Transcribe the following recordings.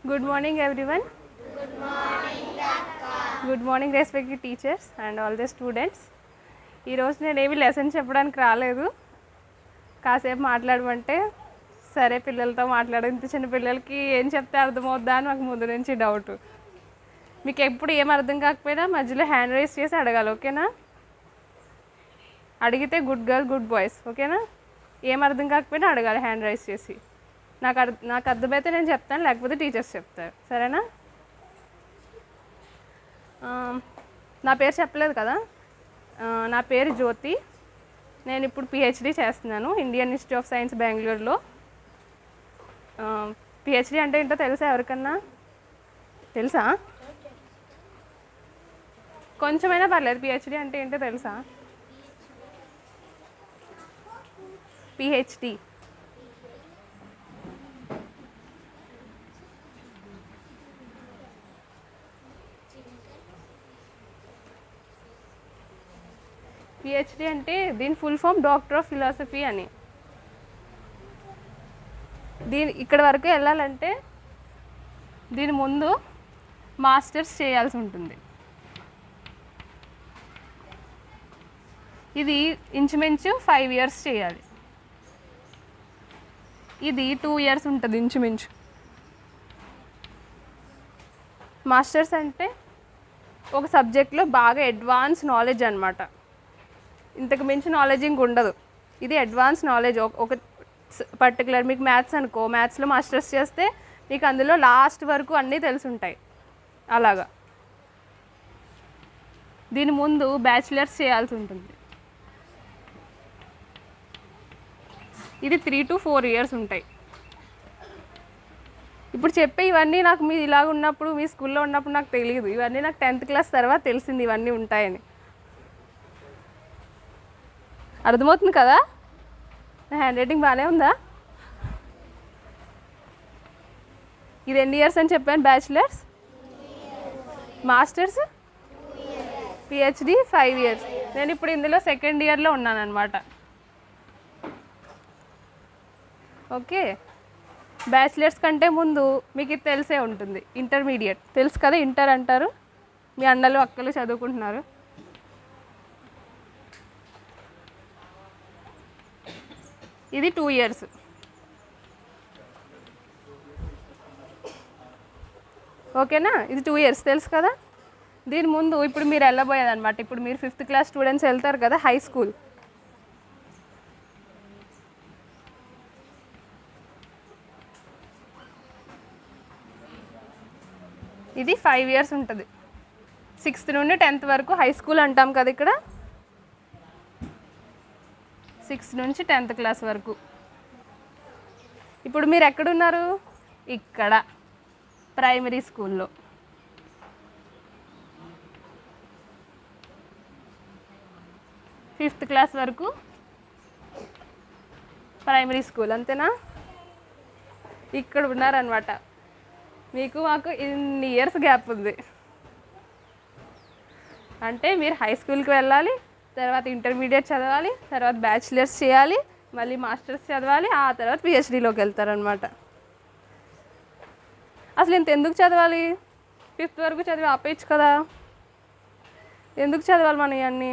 Good morning, everyone. Good morning, respected teachers and all the students. ఈరోజు నేను ఏమి lesson చెప్పడానికి రాలేదు. కాసేపు మాట్లాడమంటే సరే పిల్లలతో మాట్లాడు. ఇంత చిన్న పిల్లలకి ఏం చెప్తే అర్థమవుద్దా అని నాకు ముందు నుంచి డౌట్. మీకు ఎప్పుడు ఏం అర్థం కాకపోయినా మధ్యలో హ్యాండ్ రైజ్ చేసి అడగాలి, ఓకేనా? అడిగితే గుడ్ గర్ల్ గుడ్ బాయ్స్, ఓకేనా? ఏం అర్థం కాకపోయినా అడగాలి హ్యాండ్ రైజ్ చేసి. నాకు అర్థమైతే నేను చెప్తాను, లేకపోతే టీచర్స్ చెప్తారు, సరేనా? నా పేరు చెప్పలేదు కదా. నా పేరు జ్యోతి. నేను ఇప్పుడు పిహెచ్డి చేస్తున్నాను ఇండియన్ ఇన్స్టిట్యూట్ ఆఫ్ సైన్స్ బెంగళూరులో. పిహెచ్డి అంటే ఏంటో తెలుసా ఎవరికన్నా? తెలుసా? కొంచెమైనా పర్లేదు. పిహెచ్డి అంటే ఏంటో తెలుసా? పిహెచ్డి పిహెచ్డి అంటే దీని full form doctor of philosophy అని. ఇక్కడ వరకు వెళ్ళాలంటే దీని ముందు మాస్టర్స్ చేయాల్సి ఉంటుంది. ఇది ఇంచుమించు 5 years చేయాలి. ఇది 2 years ఉంటుంది ఇంచుమించు. మాస్టర్స్ అంటే ఒక సబ్జెక్ట్లో బాగా అడ్వాన్స్ నాలెడ్జ్ అనమాట. ఇంతకు మించి నాలెడ్జ్ ఇంక ఉండదు. ఇది అడ్వాన్స్ నాలెడ్జ్. ఒక పర్టికులర్ మీకు మ్యాథ్స్ అనుకో, మ్యాథ్స్లో మాస్టర్స్ చేస్తే మీకు అందులో లాస్ట్ వరకు అన్నీ తెలుసుంటాయి. అలాగా దీని ముందు బ్యాచిలర్స్ చేయాల్సి ఉంటుంది. ఇది 3 to 4 years ఉంటాయి. ఇప్పుడు చెప్పే ఇవన్నీ నాకు మీ ఇలాగ ఉన్నప్పుడు, మీ స్కూల్లో ఉన్నప్పుడు నాకు తెలియదు. ఇవన్నీ నాకు 10th class తర్వాత తెలిసింది ఇవన్నీ ఉంటాయని. అర్థమవుతుంది కదా? నా హ్యాండ్ రైటింగ్ బాగానే ఉందా? ఇది ఎన్ని ఇయర్స్ అని చెప్పాను? Bachelors, masters, PhD 5 years. నేను ఇప్పుడు ఇందులో 2nd yearలో ఉన్నాను అనమాట. ఓకే, బ్యాచిలర్స్ కంటే ముందు మీకు ఇది తెలిసే ఉంటుంది. ఇంటర్మీడియట్ తెలుసు కదా, ఇంటర్ అంటారు. మీ అన్నలు అక్కలు చదువుకుంటున్నారు. ఇది 2 years. ఓకేనా? ఇది 2 years తెలుసు కదా. దీని ముందు ఇప్పుడు మీరు వెళ్ళబోయేది అనమాట. ఇప్పుడు మీరు 5th class స్టూడెంట్స్ వెళ్తారు కదా హై స్కూల్. ఇది 5 years ఉంటుంది. 6th నుండి 10th వరకు హై స్కూల్ అంటాం కదా. ఇక్కడ 6th నుంచి 10th class వరకు. ఇప్పుడు మీరు ఎక్కడున్నారు? ఇక్కడ ప్రైమరీ స్కూల్లో. ఫిఫ్త్ క్లాస్ వరకు ప్రైమరీ స్కూల్, అంతేనా? ఇక్కడ ఉన్నారనమాట. మీకు మాకు ఇన్ని ఇయర్స్ గ్యాప్ ఉంది. అంటే మీరు హై స్కూల్కి వెళ్ళాలి, తర్వాత ఇంటర్మీడియట్ చదవాలి, తర్వాత బ్యాచిలర్స్ చేయాలి, మళ్ళీ మాస్టర్స్ చదవాలి, ఆ తర్వాత పిహెచ్డీలోకి వెళ్తారనమాట. అసలు ఇంత ఎందుకు చదవాలి? 5th వరకు చదివి ఆపేయచ్చు కదా. ఎందుకు చదవాలి మనం ఇవన్నీ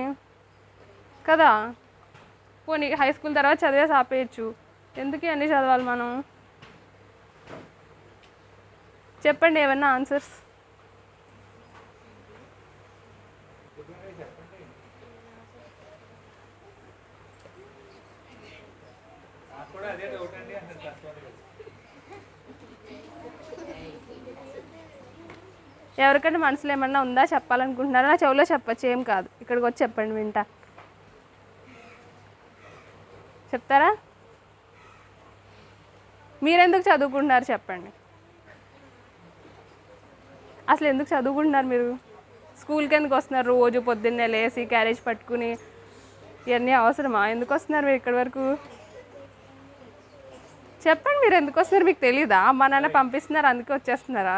కదా? పోనీ హై స్కూల్ తర్వాత చదివేసి ఆపేయచ్చు. ఎందుకు ఇవన్నీ చదవాలి మనం? చెప్పండి ఏమన్నా ఆన్సర్స్. ఎవరికైనా మనసులో ఏమన్నా ఉందా, చెప్పాలనుకుంటున్నారా? నా చెవులో చెప్పచ్చు, ఏం కాదు. ఇక్కడికి వచ్చి చెప్పండి, వింటా. చెప్తారా? మీరెందుకు చదువుకుంటున్నారు చెప్పండి. అసలు ఎందుకు చదువుకుంటున్నారు మీరు? స్కూల్కి ఎందుకు వస్తున్నారు? రోజు పొద్దున్నే లేసి క్యారేజ్ పట్టుకుని ఇవన్నీ అవసరమా? ఎందుకు వస్తున్నారు మీరు ఇక్కడి వరకు? చెప్పండి, మీరు ఎందుకు వస్తున్నారు? మీకు తెలీదా? అమ్మ నాన్న పంపిస్తున్నారు అందుకే వచ్చేస్తున్నారా?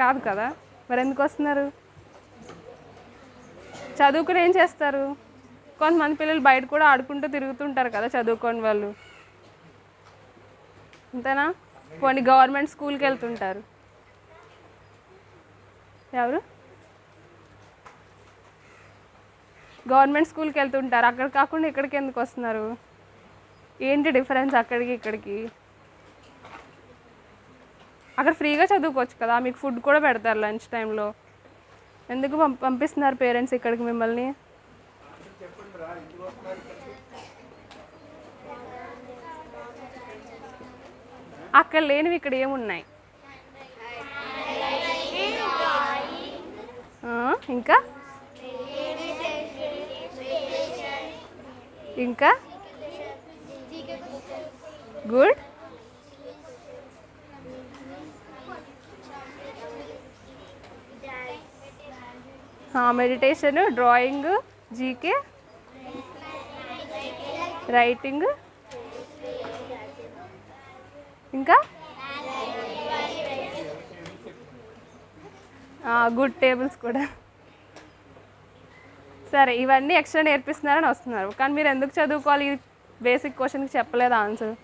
కాదు కదా. మరి ఎందుకు వస్తున్నారు? చదువుకుని ఏం చేస్తారు? కొంతమంది పిల్లలు బయట కూడా ఆడుకుంటూ తిరుగుతుంటారు కదా చదువుకోని వాళ్ళు. అంతేనా? కొన్ని గవర్నమెంట్ స్కూల్కి వెళ్తుంటారు. ఎవరు? గవర్నమెంట్ స్కూల్కి వెళ్తుంటారు. అక్కడ కాకుండా ఇక్కడికి ఎందుకు వస్తున్నారు? ఏంటి డిఫరెన్స్ అక్కడికి ఇక్కడికి? అక్కడ ఫ్రీగా చదువుకోవచ్చు కదా, మీకు ఫుడ్ కూడా పెడతారు లంచ్ టైంలో. ఎందుకు పంపిస్తున్నారు పేరెంట్స్ ఇక్కడికి మిమ్మల్ని? అక్కడ లేనివి ఇక్కడ ఏమున్నాయి? ఇంకా ఇంకా good. Meditation, drawing, GK, writing, ఇంకా గుడ్ టేబుల్స్ కూడా. సరే, ఇవన్నీ ఎక్స్ట్రా నేర్పిస్తున్నారని వస్తున్నారు. కానీ మీరు ఎందుకు చదువుకోవాలి? బేసిక్ క్వశ్చన్కి చెప్పలేదు ఆన్సర్.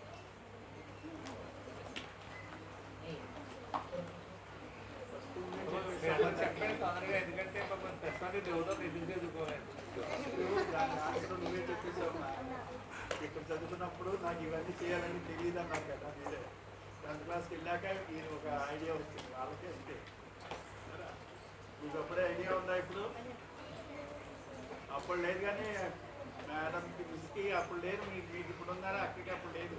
చదువుకున్నప్పుడు నాకు ఇవన్నీ చేయాలని తెలియదు అన్నారు కదా, 10th క్లాస్కి వెళ్ళాక ఒక ఐడియా వచ్చింది వాళ్ళకే. అంతే, మీకు అప్పుడే ఐడియా ఉందా? ఇప్పుడు అప్పుడు లేదు, కానీ మేడంకి మిస్కి అప్పుడు లేదు, మీకు ఇప్పుడు ఉన్నారా? అక్కడికి అప్పుడు లేదు.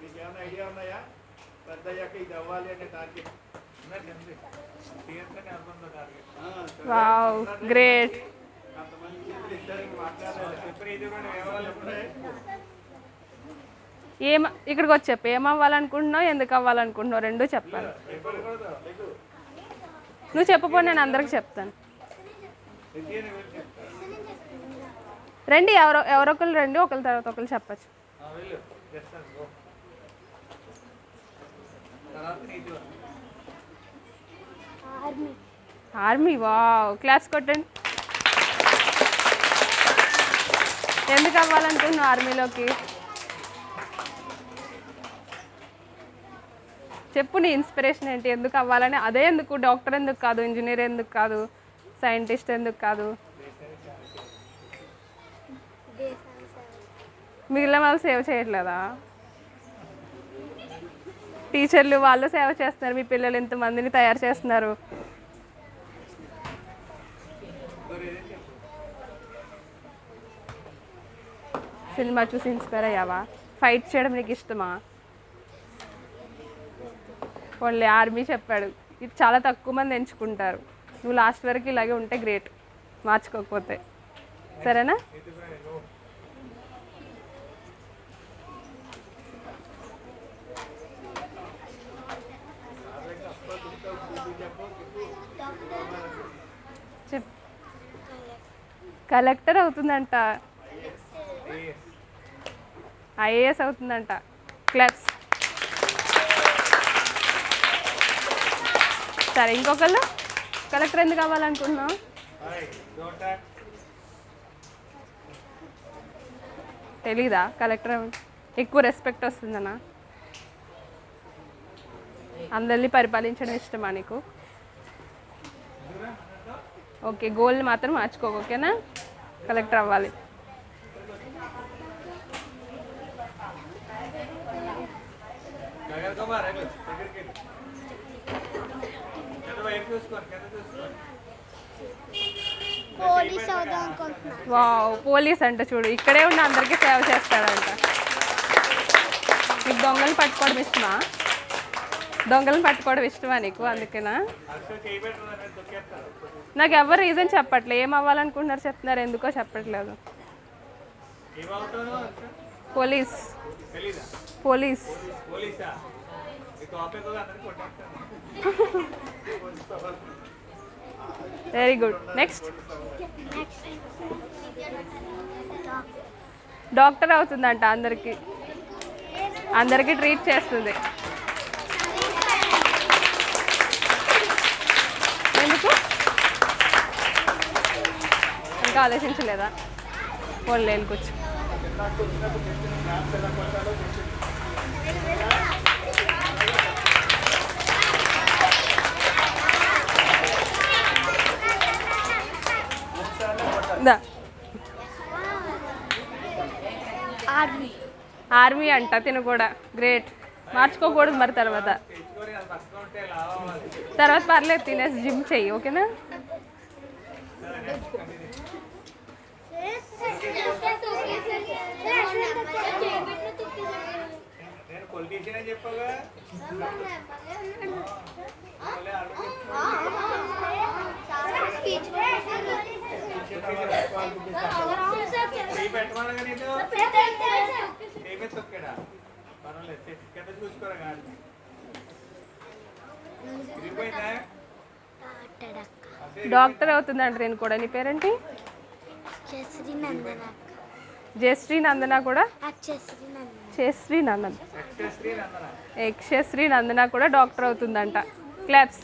మీకు ఏమైనా ఐడియా ఉన్నాయా? పెద్ద అయ్యాక ఇది అవ్వాలి అనే టార్గెట్ గ్రేట్. ఇక్కడికి వచ్చి చెప్పు, ఏం అవ్వాలనుకుంటున్నావు, ఎందుకు అవ్వాలనుకుంటున్నావు, రెండూ చెప్పాలి. నువ్వు చెప్పపో, నేను అందరికి చెప్తాను. రండి, ఎవరొకరు రండి, ఒకరి తర్వాత ఒకరు చెప్పచ్చు. ఆర్మీ. వావ్, క్లాప్స్ కొట్టండి. ఎందుకు అవ్వాలనుకుంటున్నావు ఆర్మీలోకి? చెప్పు, నీ ఇన్స్పిరేషన్ ఏంటి? ఎందుకు అవ్వాలని? అదే ఎందుకు? డాక్టర్ ఎందుకు కాదు? ఇంజనీర్ ఎందుకు కాదు? సైంటిస్ట్ ఎందుకు కాదు? మిగిలిన వాళ్ళు సేవ చేయట్లేదా? టీచర్లు వాళ్ళు సేవ చేస్తున్నారు, మీ పిల్లలు ఎంతమందిని తయారు చేస్తున్నారు. సినిమా చూసి ఇన్స్పైర్ అయ్యావా? ఫైట్ చేయడం నీకు ఇష్టమా? ఓన్లీ ఆర్మీ చెప్పాడు. ఇది చాలా తక్కువ మంది ఎంచుకుంటారు. నువ్వు లాస్ట్ వరకు ఇలాగే ఉంటే గ్రేట్, మార్చుకోకపోతే. సరేనా? చెప్. కలెక్టర్ అవుతుందంట, ఐఏఎస్ అవుతుందంట. క్లాప్స్. సరే, ఇంకొకళ్ళు కలెక్టర్ ఎందుకు అవ్వాలనుకుంటున్నావు? తెలీదా? కలెక్టర్ ఎక్కువ రెస్పెక్ట్ వస్తుందనా? అందరినీ పరిపాలించడం ఇష్టమా నీకు? ఓకే, గోల్ని మాత్రం మార్చుకోకు, ఓకేనా? కలెక్టర్ అవ్వాలి. వావ్, పోలీస్ అంట. చూడు, ఇక్కడే ఉన్న అందరికీ సేవ చేస్తాడంట. నీకు దొంగలు పట్టుకోవడం ఇష్టమా? దొంగలను పట్టుకోవడం ఇష్టమా నీకు? అందుకేనా? నాకు ఎవరు రీజన్ చెప్పట్లేదు. ఏం అవ్వాలనుకుంటున్నారు చెప్తున్నారు, ఎందుకో చెప్పట్లేదు. Police. Police. Very good. Next. Doctor అవుతుందంట. అందరికీ ట్రీట్ చేస్తుంది. ఎందుకు ఇంకా ఆలోచించలేదా? వాళ్ళు వెళ్ళుకోవచ్చు. ఆర్మీ అంట తిను కూడా. గ్రేట్. మార్చుకోకూడదు మరి తర్వాత. తర్వాత పర్లేదు తినేసి జిమ్ చెయ్యి, ఓకేనా? డాక్టర్ అవుతుందంట నేను కూడా. నీ పేరేంటి? జయశ్రీ నందన కూడా. యక్షశ్రీ నందన కూడా డాక్టర్ అవుతుందంట. క్లాప్స్.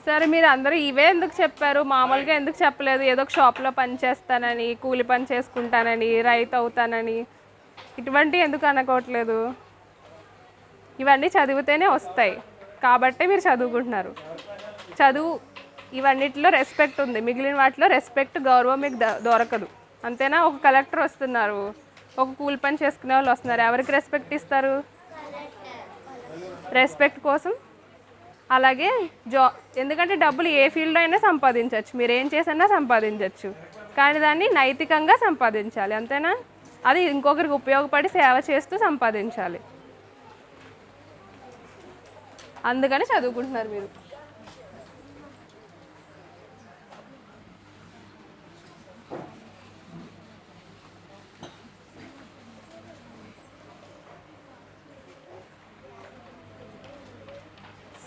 సరే మీరు అందరూ ఇవే ఎందుకు చెప్పారు, మామూలుగా ఎందుకు చెప్పలేదు? ఏదో ఒక షాప్లో పని చేస్తానని, కూలి పని చేసుకుంటానని, రైతు అవుతానని, ఇటువంటివి ఎందుకు అనుకోవట్లేదు? ఇవన్నీ చదివితేనే వస్తాయి కాబట్టే మీరు చదువుకుంటున్నారు. చదువు ఇవన్నిటిలో రెస్పెక్ట్ ఉంది, మిగిలిన వాటిలో రెస్పెక్ట్, గౌరవం మీకు దొరకదు. అంతేనా? ఒక కలెక్టర్ వస్తున్నారు, ఒక కూలి పని చేసుకునే వాళ్ళు వస్తున్నారు, ఎవరికి రెస్పెక్ట్ ఇస్తారు? రెస్పెక్ట్ కోసం. అలాగే ఎందుకంటే డబ్బులు ఏ ఫీల్డ్లో అయినా సంపాదించవచ్చు, మీరు ఏం చేసినా సంపాదించవచ్చు, కానీ దాన్ని నైతికంగా సంపాదించాలి. అంతేనా? అది ఇంకొకరికి ఉపయోగపడి సేవ చేస్తూ సంపాదించాలి. అందుకని చదువుకుంటున్నారు మీరు.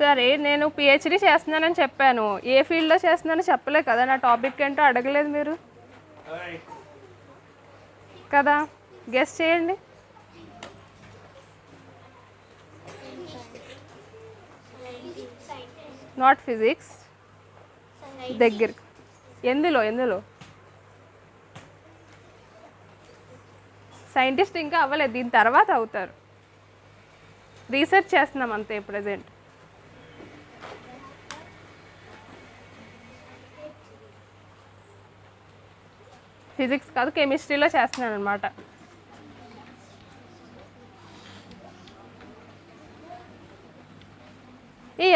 సరే, నేను పిహెచ్డీ చేస్తున్నానని చెప్పాను, ఏ ఫీల్డ్లో చేస్తున్నానో చెప్పలే కదా, నా టాపిక్ ఏంటో అడగలేదు మీరు కదా. గెస్ చేయండి. Not physics. దగ్గర. ఎందులో సైంటిస్ట్ ఇంకా అవ్వలేదు, దీని తర్వాత అవుతారు. రీసెర్చ్ చేస్తున్నాం అంతే ప్రజెంట్. ఫిజిక్స్ కాదు, కెమిస్ట్రీలో చేస్తున్నాను అనమాట.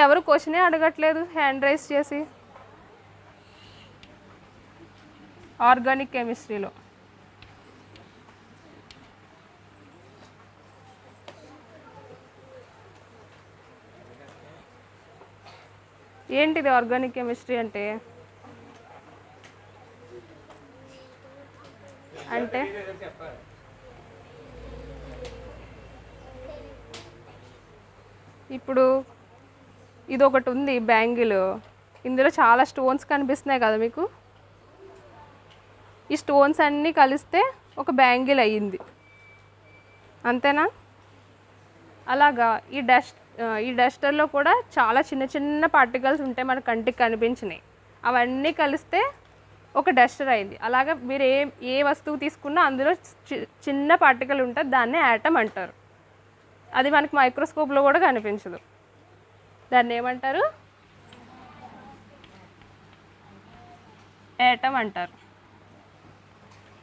ఎవరు క్వశ్చనే అడగట్లేదు హ్యాండ్ రైజ్ చేసి. ఆర్గానిక్ కెమిస్ట్రీలో ఏంటిది ఆర్గానిక్ కెమిస్ట్రీ అంటే? అంటే ఇప్పుడు ఇది ఒకటి ఉంది బ్యాంగిల్, ఇందులో చాలా స్టోన్స్ కనిపిస్తున్నాయి కదా మీకు. ఈ స్టోన్స్ అన్నీ కలిస్తే ఒక బ్యాంగిల్ అయ్యింది, అంతేనా? అలాగా ఈ డస్టర్లో కూడా చాలా చిన్న చిన్న పార్టికల్స్ ఉంటాయి, మన కంటికి కనిపించినాయి, అవన్నీ కలిస్తే ఒక డస్టర్ అయింది. అలాగా మీరు ఏ వస్తువు తీసుకున్నా అందులో చిన్న పార్టికల్ ఉంటుంది, దాన్నే యాటమ్ అంటారు. అది మనకి మైక్రోస్కోప్లో కూడా కనిపించదు, దాన్ని ఏమంటారు? యాటమ్ అంటారు.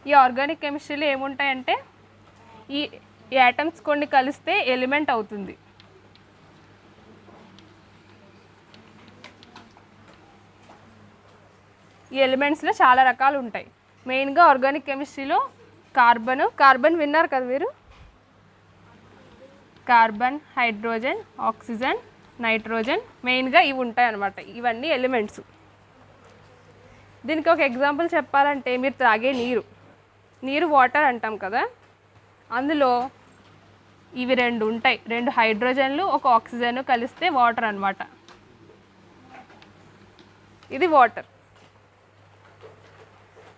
ఈ ఆర్గానిక్ కెమిస్ట్రీలో ఏముంటాయంటే ఈ యాటమ్స్ కొన్ని కలిస్తే ఎలిమెంట్ అవుతుంది. ఈ ఎలిమెంట్స్లో చాలా రకాలు ఉంటాయి. మెయిన్గా ఆర్గానిక్ కెమిస్ట్రీలో కార్బన్ విన్నారు కదా మీరు. కార్బన్, హైడ్రోజన్, ఆక్సిజన్, నైట్రోజన్, మెయిన్గా ఇవి ఉంటాయి అన్నమాట. ఇవన్నీ ఎలిమెంట్స్. దీనికి ఒక ఎగ్జాంపుల్ చెప్పాలంటే మీరు తాగే నీరు వాటర్ అంటాం కదా, అందులో ఇవి రెండు ఉంటాయి, 2 హైడ్రోజన్లు ఒక ఆక్సిజన్ కలిస్తే వాటర్ అన్నమాట. ఇది వాటర్.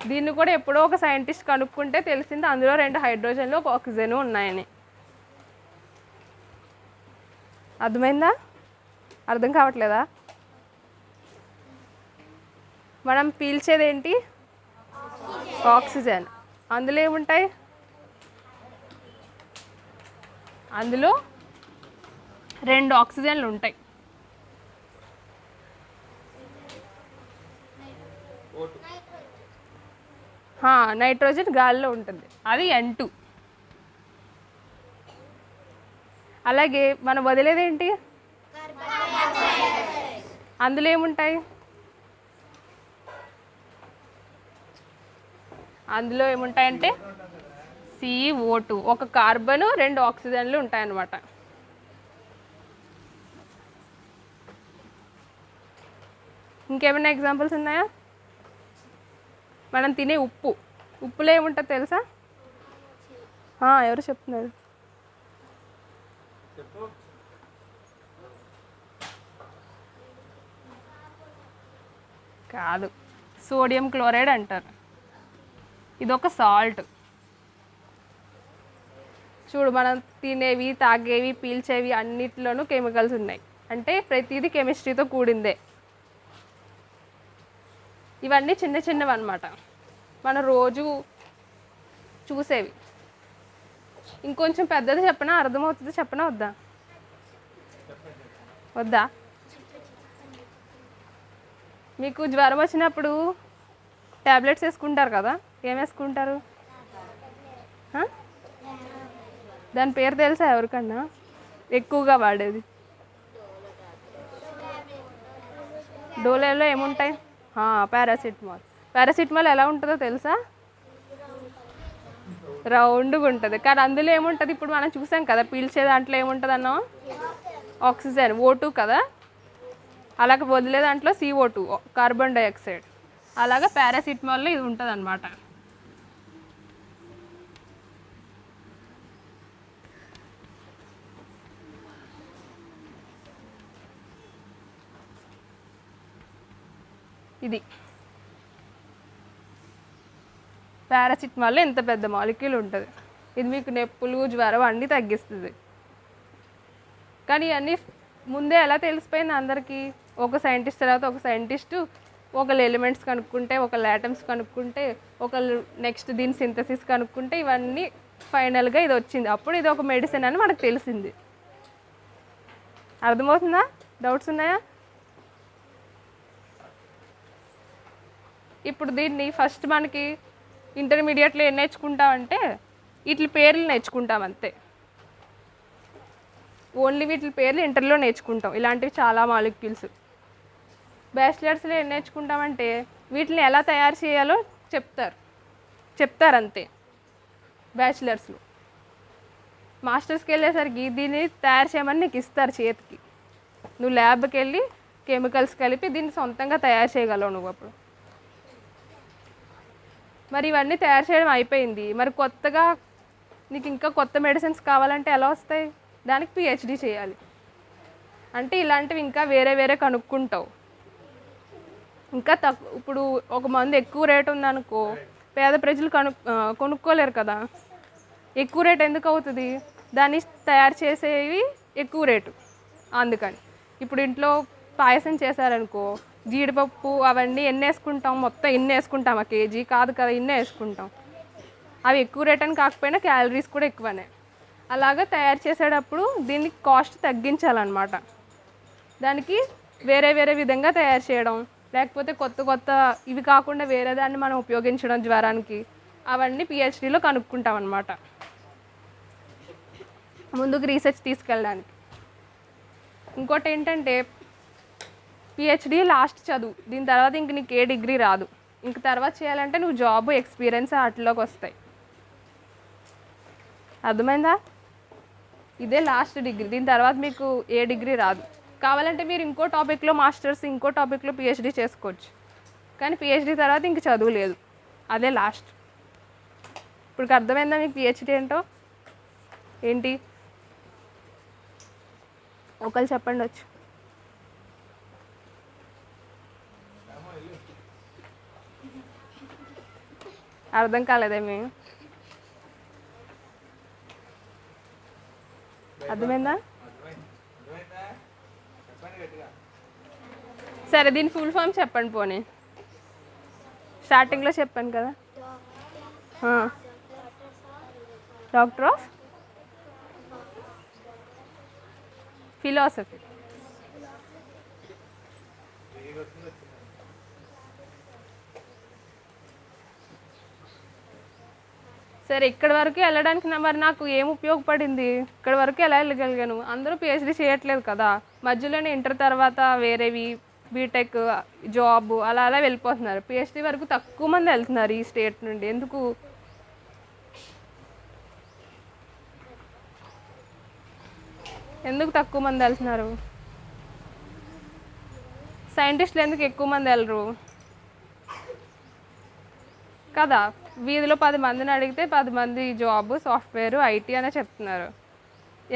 దీన్ని కూడా ఎప్పుడో ఒక సైంటిస్ట్ కనుక్కుంటే తెలిసింది అందులో 2 హైడ్రోజన్లు ఒక ఆక్సిజన్ ఉన్నాయని. అర్థమైందా? అర్థం కావట్లేదా? మనం పీల్చేది ఏంటి? ఆక్సిజన్. అందులో ఏముంటాయి? అందులో 2 ఆక్సిజన్లు ఉంటాయి. నైట్రోజన్ గాలిలో ఉంటుంది, అది N2. అలాగే మనం వదిలేదేంటి? అందులో ఏముంటాయి? అందులో ఏముంటాయంటే CO2, ఒక కార్బన్ 2 ఆక్సిజన్లు ఉంటాయన్నమాట. ఇంకేమైనా ఎగ్జాంపుల్స్ ఉన్నాయా? మనం తినే ఉప్పులో ఏముంటుంది తెలుసా? ఎవరు చెప్తున్నారు? కాదు, సోడియం క్లోరైడ్ అంటారు. ఇదొక సాల్ట్. చూడు, మనం తినేవి, తాగేవి, పీల్చేవి అన్నిటిలోనూ కెమికల్స్ ఉన్నాయి. అంటే ప్రతిదీ కెమిస్ట్రీతో కూడిందే. ఇవన్నీ చిన్న చిన్నవి అన్నమాట, మనం రోజు చూసేవి. ఇంకొంచెం పెద్దది చెప్పనా? అర్థమవుతుంది చెప్పనా వద్దా? వద్దా? మీకు జ్వరం వచ్చినప్పుడు ట్యాబ్లెట్స్ వేసుకుంటారు కదా, ఏం వేసుకుంటారు? దాని పేరు తెలుసా ఎవరికన్నా ఎక్కువగా వాడేది? డోలేలో ఏముంటాయి? పారాసిటమాల్ ఎలా ఉంటుందో తెలుసా? రౌండ్గా ఉంటుంది, కానీ అందులో ఏముంటుంది? ఇప్పుడు మనం చూసాం కదా, పీల్చే దాంట్లో ఏముంటుంది అన్నా? ఆక్సిజన్, O2 కదా. అలాగే వదిలే దాంట్లో CO2, కార్బన్ డైఆక్సైడ్. అలాగా పారాసిటమాల్లో ఇది ఉంటుంది అన్నమాట. ఇది పారాసిటమాల్లో ఎంత పెద్ద మాలిక్యూల్ ఉంటుంది. ఇది మీకు నొప్పులు, జ్వరం అన్నీ తగ్గిస్తుంది. కానీ ఇవన్నీ ముందే ఎలా తెలిసిపోయింది అందరికీ? ఒక సైంటిస్ట్ తర్వాత ఒక సైంటిస్టు ఒకళ్ళు ఎలిమెంట్స్ కనుక్కుంటే, ఒకళ్ళు యాటమ్స్ కనుక్కుంటే, ఒకళ్ళు నెక్స్ట్ దీని సింథసిస్ కనుక్కుంటే, ఇవన్నీ ఫైనల్గా ఇది వచ్చింది. అప్పుడు ఇది ఒక మెడిసిన్ అని మనకు తెలిసింది. అర్థమవుతుందా? డౌట్స్ ఉన్నాయా? ఇప్పుడు దీన్ని ఫస్ట్ మనకి ఇంటర్మీడియట్లో ఏం నేర్చుకుంటామంటే వీటి పేర్లు నేర్చుకుంటాం అంతే. ఓన్లీ వీటి పేర్లు ఇంటర్లో నేర్చుకుంటాం, ఇలాంటివి చాలా మాలిక్యూల్స్. బ్యాచిలర్స్లో ఏం నేర్చుకుంటామంటే వీటిని ఎలా తయారు చేయాలో చెప్తారు అంతే బ్యాచిలర్స్లో. మాస్టర్స్కి వెళ్ళేసరికి దీన్ని తయారు చేయమని నీకు ఇస్తారు చేతికి. నువ్వు ల్యాబ్కి వెళ్ళి కెమికల్స్ కలిపి దీన్ని సొంతంగా తయారు చేయగలవు నువ్వు. అప్పుడు మరి ఇవన్నీ తయారు చేయడం అయిపోయింది, మరి కొత్తగా నీకు ఇంకా కొత్త మెడిసిన్స్ కావాలంటే ఎలా వస్తాయి? దానికి PhD చేయాలి. అంటే ఇలాంటివి ఇంకా వేరే కనుక్కుంటావు. ఇంకా ఇప్పుడు ఒక మందు ఎక్కువ రేటు ఉందనుకో, పేద ప్రజలు కొనుక్కోలేరు కదా. ఎక్కువ రేటు ఎందుకు అవుతుంది? దాన్ని తయారు చేసేవి ఎక్కువ రేటు, అందుకని. ఇప్పుడు ఇంట్లో పాయసం చేశారనుకో, జీడిపప్పు అవన్నీ ఎన్ని వేసుకుంటాం? మొత్తం ఇన్ని వేసుకుంటాం, ఆ కేజీ కాదు కదా, ఇన్నే వేసుకుంటాం. అవి ఎక్కువ రేట్ అని కాకపోయినా క్యాలరీస్ కూడా ఎక్కువనే. అలాగా తయారు చేసేటప్పుడు దీన్ని కాస్ట్ తగ్గించాలన్నమాట. దానికి వేరే విధంగా తయారు చేయడం, లేకపోతే కొత్త ఇవి కాకుండా వేరే దాన్ని మనం ఉపయోగించడం జ్వరానికి, అవన్నీ PhDలో కనుక్కుంటాం అన్నమాట, ముందుకు రీసెర్చ్ తీసుకెళ్ళడానికి. ఇంకోటి ఏంటంటే PhD లాస్ట్ చదువు. దీని తర్వాత ఇంక నీకు ఏ డిగ్రీ రాదు. ఇంక తర్వాత చేయాలంటే నువ్వు జాబ్, ఎక్స్పీరియన్స్ వాటిలోకి వస్తాయి. అర్థమైందా? ఇదే లాస్ట్ డిగ్రీ, దీని తర్వాత మీకు ఏ డిగ్రీ రాదు. కావాలంటే మీరు ఇంకో టాపిక్లో మాస్టర్స్, ఇంకో టాపిక్లో PhD చేసుకోవచ్చు, కానీ PhD తర్వాత ఇంక చదువు లేదు, అదే లాస్ట్. ఇప్పుడు అర్థమైందా మీకు PhD ఏంటో? ఏంటి ఒకళ్ళు చెప్పండి వచ్చు. అర్థం కాలేదేమి? అర్థమైందా? సరే, దీని ఫుల్ ఫామ్ చెప్పండి పోనీ. స్టార్టింగ్లో చెప్పాను కదా. Doctor of philosophy. సరే, ఇక్కడి వరకు వెళ్ళడానికి మరి నాకు ఏం ఉపయోగపడింది? ఇక్కడి వరకు ఎలా వెళ్ళగలిగాను? అందరూ పిహెచ్డీ చేయట్లేదు కదా, మధ్యలోనే ఇంటర్ తర్వాత వేరేవి బీటెక్, జాబ్ అలా అలా వెళ్ళిపోతున్నారు. పిహెచ్డీ వరకు తక్కువ మంది వెళ్తున్నారు ఈ స్టేట్ నుండి. ఎందుకు? ఎందుకు తక్కువ మంది వెళ్తున్నారు? సైంటిస్టులు ఎందుకు ఎక్కువ మంది వెళ్ళరు కదా? వీధిలో 10 మందిని అడిగితే 10 మంది జాబ్, సాఫ్ట్వేర్, ఐటీ అనే చెప్తున్నారు.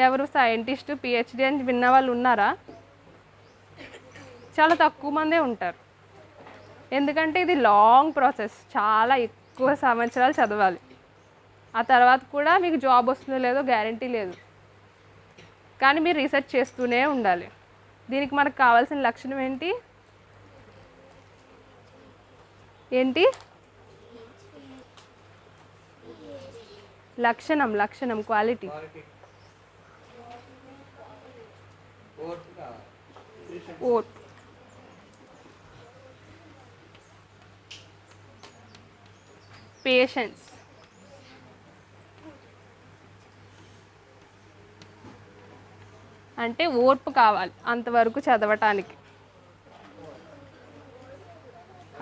ఎవరు సైంటిస్ట్, పిహెచ్డీ అని విన్న వాళ్ళు ఉన్నారా? చాలా తక్కువ మందే ఉంటారు. ఎందుకంటే ఇది లాంగ్ ప్రాసెస్, చాలా ఎక్కువ సంవత్సరాలు చదవాలి. ఆ తర్వాత కూడా మీకు జాబ్ వస్తుందో లేదో గ్యారంటీ లేదు. కానీ మీరు రీసెర్చ్ చేస్తూనే ఉండాలి. దీనికి మనకు కావాల్సిన లక్షణం ఏంటి? లక్షణం క్వాలిటీ. ఓట్. పేషెన్స్. అంటే ఓర్పు కావాలి అంతవరకు చదవటానికి.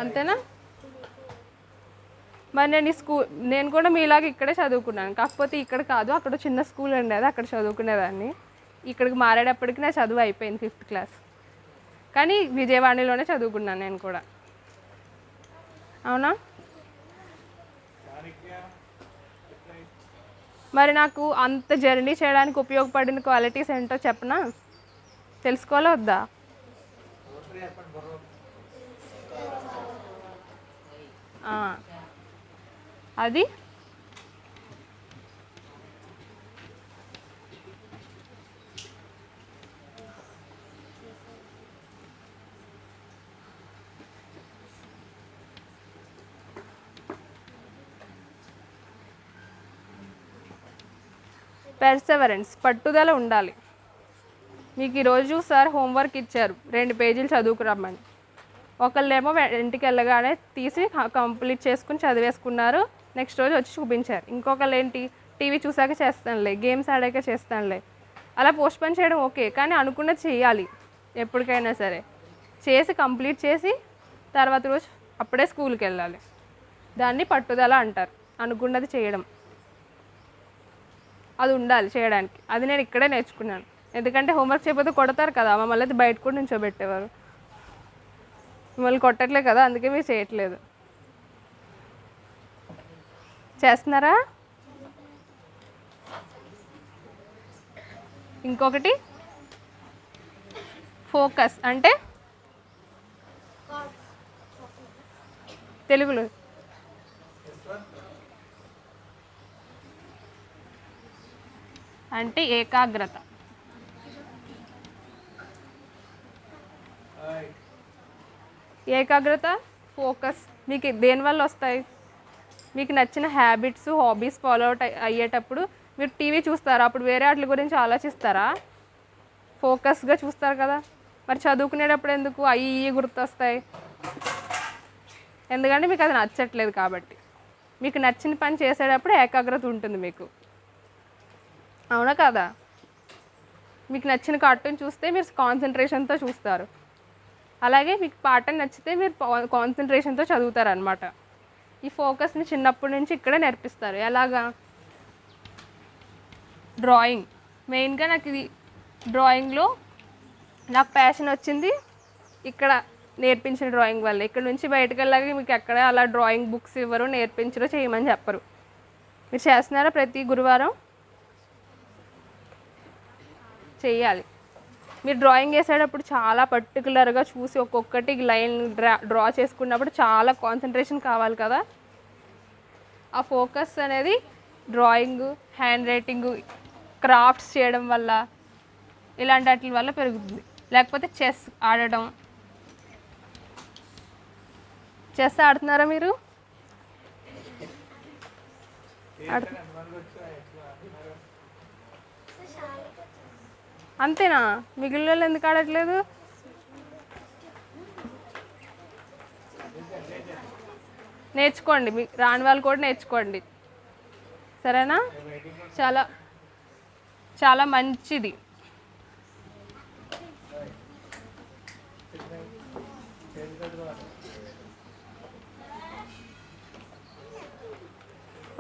అంతేనా? మరి నేను కూడా మీలాగా ఇక్కడే చదువుకున్నాను. కాకపోతే ఇక్కడ కాదు, అక్కడ చిన్న స్కూల్ ఉండేది, అక్కడ చదువుకునేదాన్ని. ఇక్కడికి మారేటప్పటికి నా చదువు అయిపోయింది 5th క్లాస్. కానీ విజయవాడలోనే చదువుకున్నాను నేను కూడా. అవునా? మరి నాకు అంత జర్నీ చేయడానికి ఉపయోగపడిన క్వాలిటీస్ ఏంటో చెప్పనా? తెలుసుకోవాలా వద్దా? అది పెర్సెవరెన్స్, పట్టుదల ఉండాలి. మీకు ఈరోజు సార్ హోంవర్క్ ఇచ్చారు, 2 పేజీలు చదువుకురమ్మని. ఒకళ్ళేమో ఇంటికి వెళ్ళగానే తీసి కంప్లీట్ చేసుకుని చదివేసుకున్నారు, నెక్స్ట్ రోజు వచ్చి చూపించారు. ఇంకొకళ్ళు ఏంటి, టీవీ చూసాక చేస్తానులే, గేమ్స్ ఆడాక చేస్తానులే, అలా పోస్ట్పోన్ చేయడం ఓకే. కానీ అనుకున్నది చేయాలి ఎప్పటికైనా సరే. చేసి కంప్లీట్ చేసి తర్వాత రోజు అప్పుడే స్కూల్కి వెళ్ళాలి. దాన్ని పట్టుదల అంటారు, అనుకున్నది చేయడం. అది ఉండాలి చేయడానికి. అది నేను ఇక్కడే నేర్చుకున్నాను. ఎందుకంటే హోంవర్క్ చేయకపోతే కొడతారు కదా, మమ్మల్ని అయితే బయట కూడా నుంచోబెట్టేవారు. మిమ్మల్ని కొట్టట్లే కదా, అందుకే మీరు చేయట్లేదు. చేస్తున్నారా? ఇంకొకటి ఫోకస్ అంటే తెలుగులో అంటే ఏకాగ్రత. ఏకాగ్రత, ఫోకస్ మీకు దేనివల్ల వస్తాయి? మీకు నచ్చిన హ్యాబిట్స్, హాబీస్ ఫాలో అవుట్ అయ్యేటప్పుడు మీరు టీవీ చూస్తారా? అప్పుడు వేరే వాటి గురించి ఆలోచిస్తారా? ఫోకస్గా చూస్తారు కదా. మరి చదువుకునేటప్పుడు ఎందుకు అవి గుర్తొస్తాయి? ఎందుకంటే మీకు అది నచ్చట్లేదు కాబట్టి. మీకు నచ్చిన పని చేసేటప్పుడు ఏకాగ్రత ఉంటుంది మీకు. అవునా కదా? మీకు నచ్చిన కార్టూన్ చూస్తే మీరు కాన్సన్ట్రేషన్తో చూస్తారు. అలాగే మీకు పాఠం నచ్చితే మీరు కాన్సన్ట్రేషన్తో చదువుతారనమాట. ఈ ఫోకస్ని చిన్నప్పటి నుంచి ఇక్కడే నేర్పిస్తారు. ఎలాగా? డ్రాయింగ్. మెయిన్గా నాకు ఇది డ్రాయింగ్లో నాకు ప్యాషన్ వచ్చింది ఇక్కడ నేర్పించిన డ్రాయింగ్ వల్ల. ఇక్కడ నుంచి బయటకు వెళ్ళాక మీకు ఎక్కడ అలా డ్రాయింగ్ బుక్స్ ఇవ్వరు, నేర్పించరు, చేయమని చెప్పరు. మీరు చేస్తున్నారా? ప్రతి గురువారం చెయ్యాలి. మీరు డ్రాయింగ్ వేసేటప్పుడు చాలా పర్టికులర్గా చూసి ఒక్కొక్కటి లైన్ డ్రా చేసుకున్నప్పుడు చాలా కాన్సన్ట్రేషన్ కావాలి కదా. ఆ ఫోకస్ అనేది డ్రాయింగ్, హ్యాండ్ రైటింగ్, క్రాఫ్ట్స్ చేయడం వల్ల, ఇలాంటి వాటి వల్ల పెరుగుతుంది. లేకపోతే చెస్ ఆడడం. చెస్ ఆడుతున్నారా మీరు? అంతేనా? మిగిలిన వాళ్ళు ఎందుకు ఆడట్లేదు? నేర్చుకోండి, మీ రాని వాళ్ళు కూడా నేర్చుకోండి, సరేనా? చాలా చాలా మంచిది.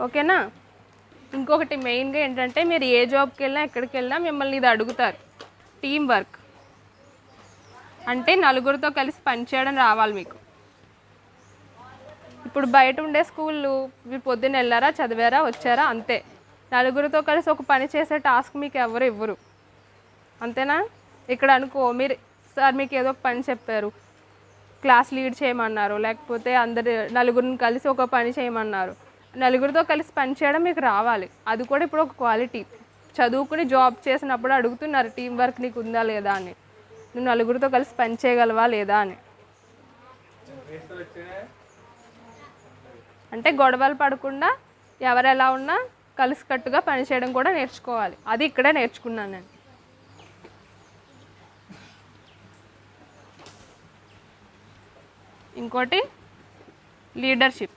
ఓకేనా? ఇంకొకటి మెయిన్గా ఏంటంటే, మీరు ఏ జాబ్కి వెళ్ళినా ఎక్కడికి వెళ్ళినా మిమ్మల్ని ఇది అడుగుతారు, టీం వర్క్. అంటే నలుగురితో కలిసి పనిచేయడం రావాలి మీకు. ఇప్పుడు బయట ఉండే స్కూళ్ళు మీరు పొద్దున్న వెళ్ళారా, చదివారా, వచ్చారా, అంతే. నలుగురితో కలిసి ఒక పని చేసే టాస్క్ మీకు ఎవరు ఇవ్వరు, అంతేనా? ఇక్కడ అనుకో, మీరు సార్ మీకు ఏదో ఒక పని చెప్పారు, క్లాస్ లీడ్ చేయమన్నారు, లేకపోతే నలుగురిని కలిసి ఒక పని చేయమన్నారు. నలుగురితో కలిసి పని చేయడం మీకు రావాలి, అది కూడా ఇప్పుడు ఒక క్వాలిటీ. చదువుకుని జాబ్ చేసినప్పుడు అడుగుతున్నారు టీం వర్క్ నీకు ఉందా లేదా అని, నువ్వు నలుగురితో కలిసి పని చేయగలవా లేదా అని. అంటే గొడవలు పడకుండా ఎవరు ఎలా ఉన్నా కలిసికట్టుగా పనిచేయడం కూడా నేర్చుకోవాలి, అది ఇక్కడే నేర్చుకున్నాను నేను. ఇంకోటి లీడర్షిప్.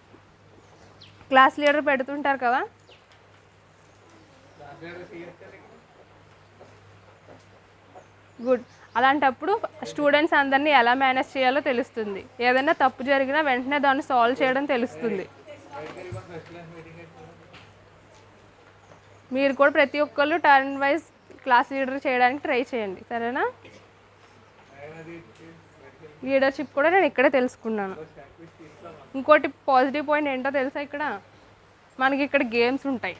క్లాస్ లీడర్ పెడుతుంటారు కదా, గుడ్. అలాంటప్పుడు స్టూడెంట్స్ అందరినీ ఎలా మేనేజ్ చేయాలో తెలుస్తుంది, ఏదైనా తప్పు జరిగినా వెంటనే దాన్ని సాల్వ్ చేయడం తెలుస్తుంది. మీరు కూడా ప్రతి ఒక్కళ్ళు టర్న్ వైజ్ క్లాస్ లీడర్ చేయడానికి ట్రై చేయండి, సరేనా? లీడర్షిప్ కూడా నేను ఇక్కడే తెలుసుకున్నాను. ఇంకోటి పాజిటివ్ పాయింట్ ఏంటో తెలుసా, ఇక్కడ మనకి ఇక్కడ గేమ్స్ ఉంటాయి,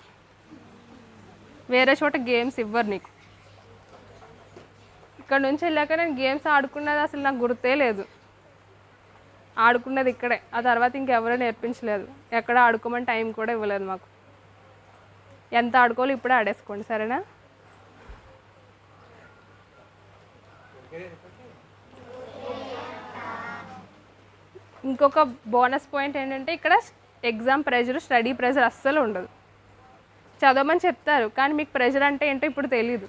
వేరే చోట గేమ్స్ ఇవ్వరు నీకు. ఇక్కడ నుంచి వెళ్ళాక నేను గేమ్స్ ఆడుకున్నది అసలు నాకు గుర్తే లేదు, ఆడుకున్నది ఇక్కడే. ఆ తర్వాత ఇంకెవరూ నేర్పించలేదు, ఎక్కడ ఆడుకోమని టైం కూడా ఇవ్వలేదు మాకు. ఎంత ఆడుకోవాలి ఇప్పుడే ఆడేసుకోండి, సరేనా? ఇంకొక బోనస్ పాయింట్ ఏంటంటే, ఇక్కడ ఎగ్జామ్ ప్రెషర్, స్టడీ ప్రెషర్ అస్సలు ఉండదు. చదవమని చెప్తారు కానీ మీకు ప్రెషర్ అంటే ఏంటో ఇప్పుడు తెలీదు,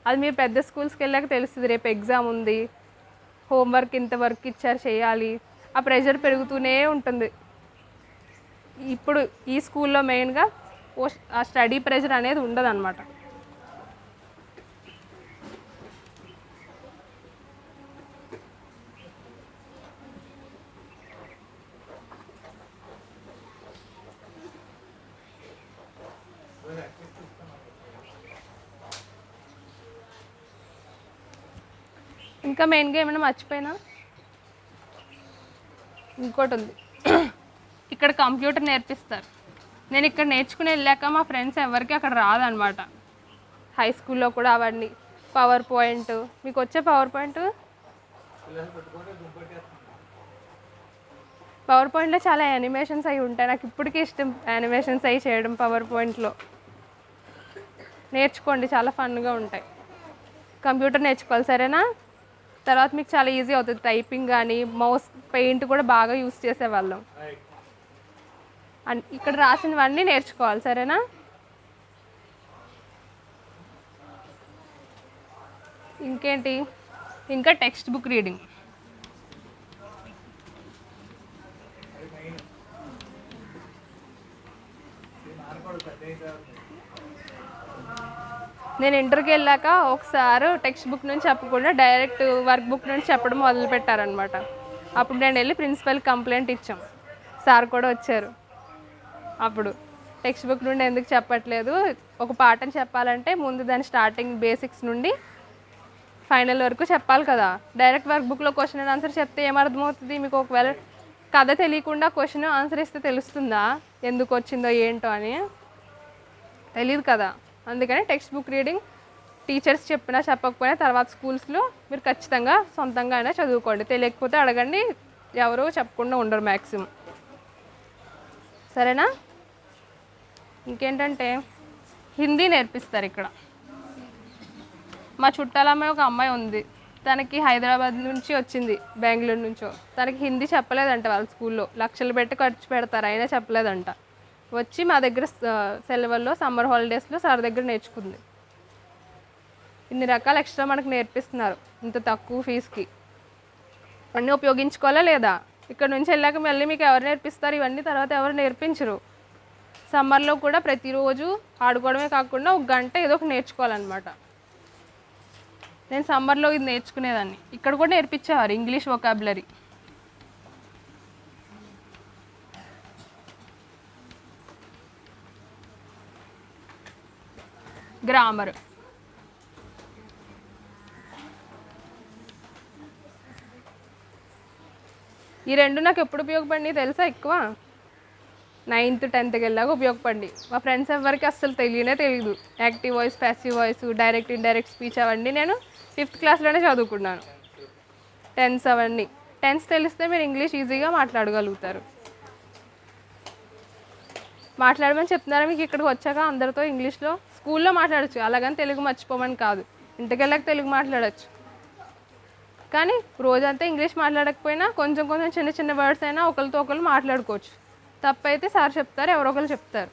అది మీరు పెద్ద స్కూల్స్కి వెళ్ళాక తెలుస్తుంది. రేపు ఎగ్జామ్ ఉంది, హోంవర్క్ ఇంత వర్క్ ఇచ్చారు చేయాలి, ఆ ప్రెషర్ పెరుగుతూనే ఉంటుంది. ఇప్పుడు ఈ స్కూల్లో మెయిన్గా ఆ స్టడీ ప్రెషర్ అనేది ఉండదు అన్నమాట. ఇంకా మెయిన్గా ఏమైనా మర్చిపోయినా? ఇంకోటి ఉంది, ఇక్కడ కంప్యూటర్ నేర్పిస్తారు. నేను ఇక్కడ నేర్చుకుని వెళ్ళాక మా ఫ్రెండ్స్ ఎవరికి అక్కడ రాదనమాట. హై స్కూల్లో కూడా అవన్నీ పవర్ పాయింట్, మీకు వచ్చే పవర్ పాయింట్లో చాలా యానిమేషన్స్ అవి ఉంటాయి, నాకు ఇప్పటికీ ఇష్టం యానిమేషన్స్ అవి చేయడం. పవర్ పాయింట్లో నేర్చుకోండి, చాలా ఫన్గా ఉంటాయి. కంప్యూటర్ నేర్చుకోవాలి, సరేనా? తర్వాత మీకు చాలా ఈజీ అవుతుంది, టైపింగ్ కానీ మౌస్, పెయింట్ కూడా బాగా యూస్ చేసేవాళ్ళం. ఇక్కడ రాసినవన్నీ నేర్చుకోవాలి, సరేనా? ఇంకేంటి, ఇంకా టెక్స్ట్ బుక్ రీడింగ్. నేను ఇంటర్కి వెళ్ళాక ఒకసారి టెక్స్ట్ బుక్ నుంచి చెప్పకుండా డైరెక్ట్ వర్క్ బుక్ నుంచి చెప్పడం మొదలుపెట్టారనమాట. అప్పుడు నేను వెళ్ళి ప్రిన్సిపల్ కంప్లైంట్ ఇచ్చాం, సార్ కూడా వచ్చారు. అప్పుడు టెక్స్ట్ బుక్ నుండి ఎందుకు చెప్పట్లేదు, ఒక పాఠం చెప్పాలంటే ముందు దాని స్టార్టింగ్ బేసిక్స్ నుండి ఫైనల్ వరకు చెప్పాలి కదా. డైరెక్ట్ వర్క్ బుక్లో క్వశ్చన్ అండ్ ఆన్సర్ చెప్తే ఏమర్థమవుతుంది మీకు? ఒకవేళ కథ తెలియకుండా క్వశ్చన్ ఆన్సర్ ఇస్తే తెలుస్తుందా ఎందుకు వచ్చిందో ఏంటో అని? తెలియదు కదా. అందుకని టెక్స్ట్ బుక్ రీడింగ్ టీచర్స్ చెప్పినా చెప్పకపోయినా తర్వాత స్కూల్స్లో మీరు ఖచ్చితంగా సొంతంగా అయినా చదువుకోండి. తెలియకపోతే అడగండి, ఎవరు చెప్పకుండా ఉండరు మ్యాక్సిమం, సరేనా? ఇంకేంటంటే హిందీ నేర్పిస్తారు ఇక్కడ. మా చుట్టాలమ్మాయి ఒక అమ్మాయి ఉంది, తనకి హైదరాబాద్ నుంచి వచ్చింది, బెంగళూరు నుంచో. తనకి హిందీ చెప్పలేదంట వాళ్ళ స్కూల్లో, లక్షలు పెట్టి ఖర్చు పెడతారు అయినా చెప్పలేదంట. వచ్చి మా దగ్గర సెలవుల్లో సమ్మర్ హాలిడేస్లో సార్ దగ్గర నేర్చుకుంది. ఇన్ని రకాల ఎక్స్ట్రా మనకు నేర్పిస్తున్నారు ఇంత తక్కువ ఫీజుకి. అన్నీ ఉపయోగించుకోవాలా లేదా? ఇక్కడ నుంచి వెళ్ళాక మళ్ళీ మీకు ఎవరు నేర్పిస్తారు ఇవన్నీ? తర్వాత ఎవరు నేర్పించరు. సమ్మర్లో కూడా ప్రతిరోజు ఆడుకోవడమే కాకుండా 1 గంట ఏదో ఒకటి నేర్చుకోవాలన్నమాట. నేను సమ్మర్లో ఇది నేర్చుకునేదాన్ని. ఇక్కడ కూడా నేర్పించేవారు ఇంగ్లీష్ వొకాబులరీ. గ్రామర్. ఈ రెండు నాకు ఎప్పుడు ఉపయోగపడినాయి తెలుసా? ఎక్కువ 9th 10th వెళ్ళాక ఉపయోగపడి. మా ఫ్రెండ్స్ ఎవరికి అస్సలు తెలియదు. Active voice, passive voice, direct indirect speech అవన్నీ నేను 5th క్లాస్లోనే చదువుకున్నాను. టెన్స్ అవన్నీ. టెన్స్ తెలిస్తే మీరు ఇంగ్లీష్ ఈజీగా మాట్లాడగలుగుతారు. మాట్లాడమని చెప్తున్నారా మీకు ఇక్కడికి వచ్చాక అందరితో ఇంగ్లీష్లో? స్కూల్లో మాట్లాడచ్చు, అలాగని తెలుగు మర్చిపోమని కాదు. ఇంటికి వెళ్ళాక తెలుగు మాట్లాడచ్చు. కానీ రోజంతా ఇంగ్లీష్ మాట్లాడకపోయినా కొంచెం కొంచెం చిన్న చిన్న వర్డ్స్ అయినా ఒకరితో ఒకరు మాట్లాడుకోవచ్చు. తప్పైతే సార్ చెప్తారు, ఎవరో ఒకరు చెప్తారు.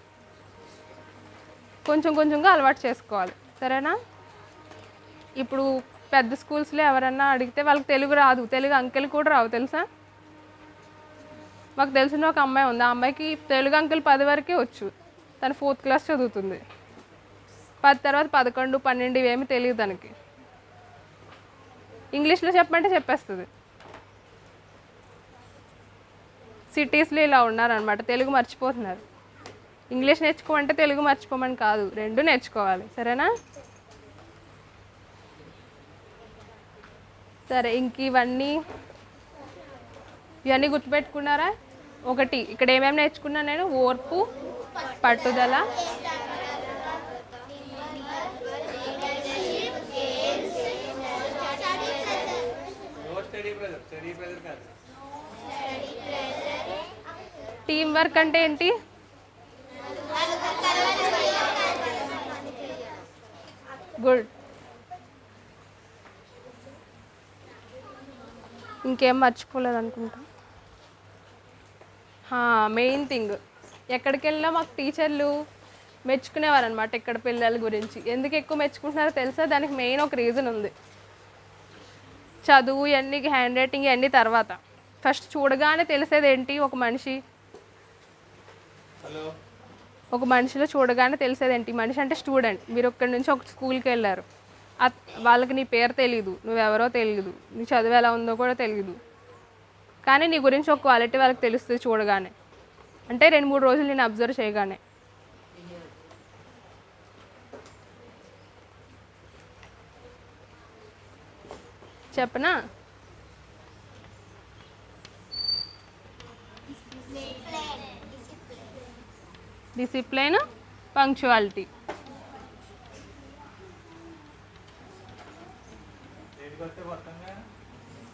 కొంచెం కొంచెంగా అలవాటు చేసుకోవాలి, సరేనా? ఇప్పుడు పెద్ద స్కూల్స్లో ఎవరన్నా అడిగితే వాళ్ళకి తెలుగు రాదు, తెలుగు అంకెలు కూడా రావు తెలుసా? మాకు తెలిసిన ఒక అమ్మాయి ఉంది, ఆ అమ్మాయికి తెలుగు అంకెలు 10 వరకే వచ్చు. తను 4th క్లాస్ చదువుతుంది. 10 తర్వాత 11, 12 ఇవేమీ తెలియదు తనకి. ఇంగ్లీష్లో చెప్పమంటే చెప్పేస్తుంది. సిటీస్లో ఇలా ఉన్నారనమాట, తెలుగు మర్చిపోతున్నారు. ఇంగ్లీష్ నేర్చుకోమంటే తెలుగు మర్చిపోమని కాదు, 2 నేర్చుకోవాలి, సరేనా? సరే, ఇంక ఇవన్నీ గుర్తుపెట్టుకున్నారా? ఒకటి, ఇక్కడ ఏమేమి నేర్చుకున్నాను నేను? ఓర్పు, పట్టుదల, టీం వర్క్ అంటే ఏంటి? గుడ్. ఇంకేం మర్చిపోలేదు అనుకుంటా. మెయిన్ థింగ్, ఎక్కడికి వెళ్ళినా మాకు టీచర్లు మెచ్చుకునేవారు అనమాట. ఇక్కడ పిల్లల గురించి ఎందుకు ఎక్కువ మెచ్చుకుంటున్నారో తెలుసా? దానికి మెయిన్ ఒక రీజన్ ఉంది. చదువు ఇవన్నీ, హ్యాండ్ రైటింగ్ ఇవన్నీ తర్వాత. ఫస్ట్ చూడగానే తెలిసేది ఏంటి? ఒక మనిషిలో చూడగానే తెలిసేది ఏంటి? మనిషి అంటే స్టూడెంట్. మీరు ఇక్కడి నుంచి ఒక స్కూల్కి వెళ్ళారు, వాళ్ళకి నీ పేరు తెలియదు, నువ్వెవరో తెలియదు, నీ చదువు ఎలా ఉందో కూడా తెలియదు. కానీ నీ గురించి ఒక క్వాలిటీ వాళ్ళకి తెలుస్తుంది చూడగానే. అంటే 2-3 రోజులు నేను అబ్జర్వ్ చేయగానే. చెప్పనా? Discipline, punctuality.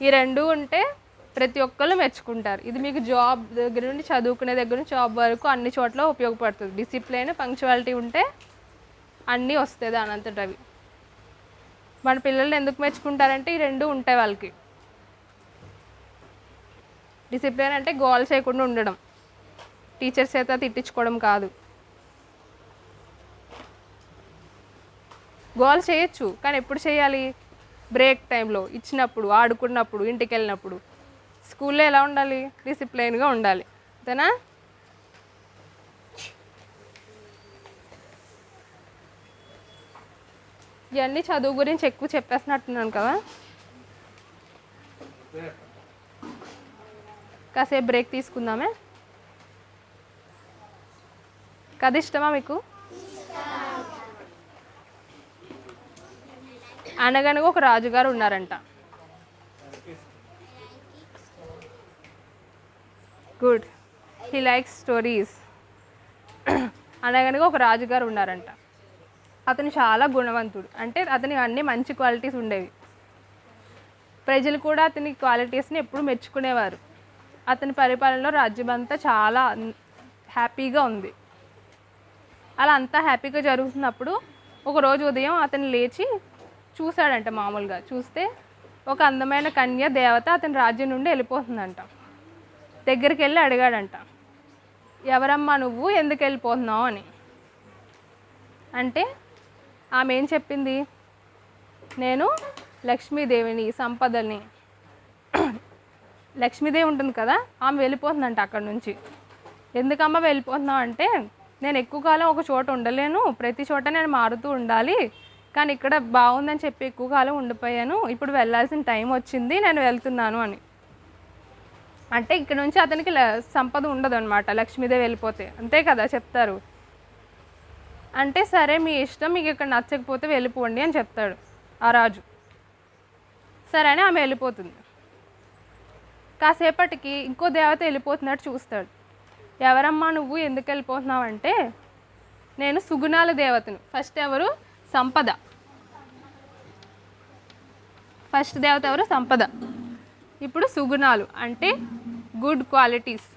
ఈ 2 ఉంటే ప్రతి ఒక్కళ్ళు మెచ్చుకుంటారు. ఇది మీకు జాబ్ దగ్గర నుండి, చదువుకునే దగ్గర నుంచి జాబ్ వరకు అన్ని చోట్ల ఉపయోగపడుతుంది. డిసిప్లైన్, పంక్చువాలిటీ ఉంటే అన్నీ వస్తాయి దానంతట అవి. మన పిల్లల్ని ఎందుకు మెచ్చుకుంటారంటే ఈ 2 ఉంటాయి వాళ్ళకి. డిసిప్లిన్ అంటే గోల్ చేయకుండా ఉండడం, టీచర్స్ చేత తిట్టించుకోవడం కాదు. గోల్ చేయొచ్చు, కానీ ఎప్పుడు చేయాలి? బ్రేక్ టైంలో, ఇచ్చినప్పుడు, ఆడుకున్నప్పుడు, ఇంటికి వెళ్ళినప్పుడు. స్కూల్లో ఎలా ఉండాలి? డిసిప్లైన్గా ఉండాలి, అంతేనా? ఇవన్నీ చదువు గురించి ఎక్కువ చెప్పేసినట్టున్నాను కదా. కాసేపు బ్రేక్ తీసుకుందామే. కథ ఇష్టమా మీకు? అనగనగా ఒక రాజుగారు ఉన్నారంట. Good, he likes stories. అనగనగా ఒక రాజుగారు ఉన్నారంట. అతను చాలా గుణవంతుడు, అంటే అతని అన్ని మంచి క్వాలిటీస్ ఉండేవి. ప్రజలు కూడా అతని క్వాలిటీస్ని ఎప్పుడు మెచ్చుకునేవారు. అతని పరిపాలనలో రాజ్యం అంతా చాలా హ్యాపీగా ఉంది. అలా అంతా హ్యాపీగా జరుగుతున్నప్పుడు ఒకరోజు ఉదయం అతను లేచి చూశాడంట. మామూలుగా చూస్తే ఒక అందమైన కన్య దేవత అతని రాజ్యం నుండి వెళ్ళిపోతుందంట. దగ్గరికి వెళ్ళి అడిగాడంట, ఎవరమ్మా నువ్వు, ఎందుకు వెళ్ళిపోతున్నావు అని. అంటే ఆమె ఏం చెప్పింది? నేను లక్ష్మీదేవిని, సంపదని. లక్ష్మీదేవి ఉంటుంది కదా, ఆమె వెళ్ళిపోతుందంట అక్కడ నుంచి. ఎందుకమ్మా వెళ్ళిపోతున్నావు అంటే, నేను ఎక్కువ కాలం ఒక చోట ఉండలేను, ప్రతి చోట నేను మారుతూ ఉండాలి, కానీ ఇక్కడ బాగుందని చెప్పి ఎక్కువ కాలం ఉండిపోయాను, ఇప్పుడు వెళ్ళాల్సిన టైం వచ్చింది, నేను వెళ్తున్నాను అని. అంటే ఇక్కడ నుంచి అతనికి సంపద ఉండదు అనమాట లక్ష్మీదేవి వెళ్ళిపోతే, అంతే కదా చెప్తారు. అంటే సరే మీ ఇష్టం, మీకు ఇక్కడ నచ్చకపోతే వెళ్ళిపోండి అని చెప్తాడు ఆ రాజు. సరే అని ఆమె వెళ్ళిపోతుంది. కాసేపటికి ఇంకో దేవత వెళ్ళిపోతున్నట్టు చూస్తాడు. ఎవరమ్మా నువ్వు, ఎందుకు వెళ్ళిపోతున్నావు అంటే, నేను సుగుణాల దేవతను. ఫస్ట్ ఎవరు? సంపద. ఫస్ట్ దేవత ఎవరు? సంపద. ఇప్పుడు సుగుణాలు అంటే గుడ్ క్వాలిటీస్.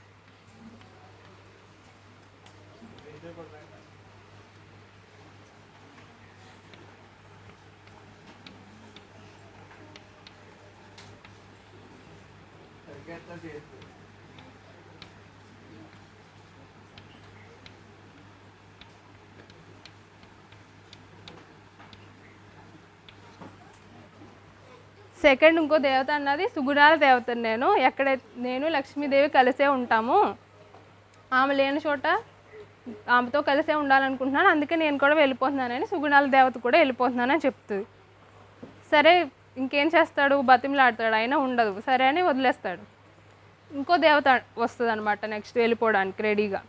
సెకండ్ ఇంకో దేవత అన్నది సుగుణాల దేవతను. నేను లక్ష్మీదేవి కలిసే ఉంటాము, ఆమె లేని చోట ఆమెతో కలిసే ఉండాలనుకుంటున్నాను, అందుకే నేను కూడా వెళ్ళిపోతున్నానని సుగుణాల దేవత కూడా వెళ్ళిపోతున్నానని చెప్తుంది. సరే ఇంకేం చేస్తాడు, బతిమలాడతాడు, అయినా ఉండదు, సరే అని వదిలేస్తాడు. ఇంకో దేవత వస్తుంది అనమాట నెక్స్ట్ వెళ్ళిపోవడానికి రెడీగా.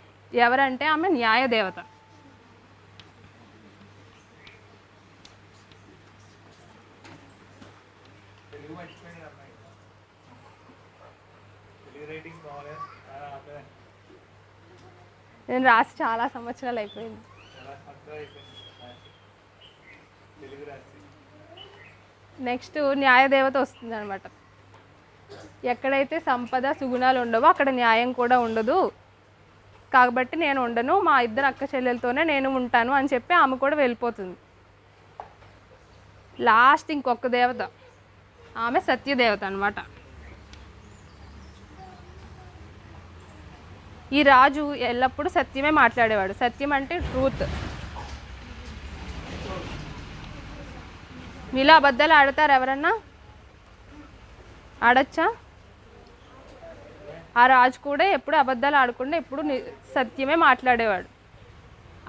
ఎవరంటే ఆమె న్యాయ దేవత. నేను రాసి చాలా సంవత్సరాలు అయిపోయింది. నెక్స్ట్ న్యాయదేవత వస్తుంది అనమాట. ఎక్కడైతే సంపద సుగుణాలు ఉండవో అక్కడ న్యాయం కూడా ఉండదు, కాబట్టి నేను ఉండను, మా ఇద్దరు అక్క చెల్లెలతోనే నేను ఉంటాను అని చెప్పి ఆమె కూడా వెళ్ళిపోతుంది. లాస్ట్ ఇంకొక దేవత, ఆమె సత్యదేవత అనమాట. ఈ రాజు ఎల్లప్పుడూ సత్యమే మాట్లాడేవాడు. సత్యం అంటే ట్రూత్. మీలో అబద్ధాలు ఆడతారు ఎవరన్నా? ఆడచ్చా? ఆ రాజు కూడా ఎప్పుడు అబద్ధాలు ఆడకుండా ఎప్పుడు సత్యమే మాట్లాడేవాడు.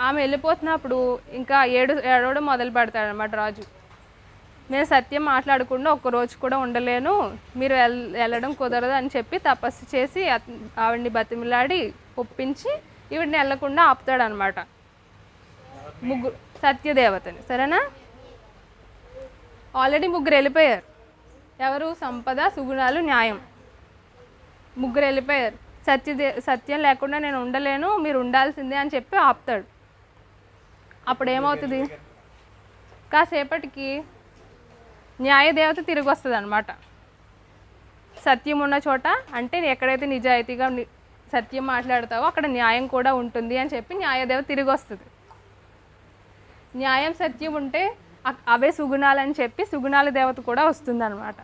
ఆమె వెళ్ళిపోతున్నప్పుడు ఇంకా ఏడవడం మొదలు పెడతాడు అనమాట రాజు. నేను సత్యం మాట్లాడకుండా ఒక్కరోజు కూడా ఉండలేను, మీరు వెళ్ళడం కుదరదు అని చెప్పి తపస్సు చేసి ఆవిడ్ని బతిమిలాడి ఒప్పించి ఈవిడిని వెళ్ళకుండా ఆపుతాడు అనమాట. ముగ్గురు సత్యదేవతని. సరేనా? ఆల్రెడీ ముగ్గురు వెళ్ళిపోయారు. ఎవరు? సంపద, సుగుణాలు, న్యాయం. ముగ్గురు వెళ్ళిపోయారు. సత్యం లేకుండా నేను ఉండలేను, మీరు ఉండాల్సిందే అని చెప్పి ఆపుతాడు. అప్పుడు ఏమవుతుంది, కాసేపటికి న్యాయదేవత తిరిగి వస్తుంది అనమాట. సత్యం ఉన్న చోట అంటే ఎక్కడైతే నిజాయితీగా సత్యం మాట్లాడతావో అక్కడ న్యాయం కూడా ఉంటుంది అని చెప్పి న్యాయదేవత తిరిగి వస్తుంది. న్యాయం సత్యం ఉంటే అవే సుగుణాలని చెప్పి సుగుణాల దేవత కూడా వస్తుంది అనమాట.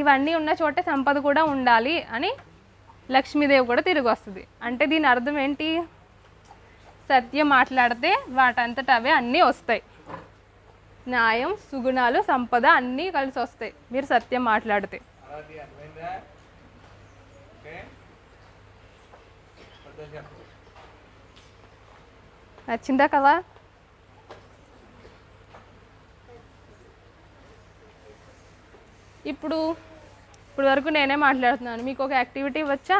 ఇవన్నీ ఉన్న చోటే సంపద కూడా ఉండాలి అని లక్ష్మీదేవి కూడా తిరిగి వస్తుంది. అంటే దీని అర్థం ఏంటి? సత్యం మాట్లాడితే వాటంతట అవే అన్నీ వస్తాయి. న్యాయం, సుగుణాలు, సంపద అన్నీ కలిసి వస్తాయి మీరు సత్యం మాట్లాడితే. నచ్చిందా కదా? ఇప్పుడు వరకు నేనే మాట్లాడుతున్నాను, మీకు ఒక యాక్టివిటీ ఇవ్వచ్చా?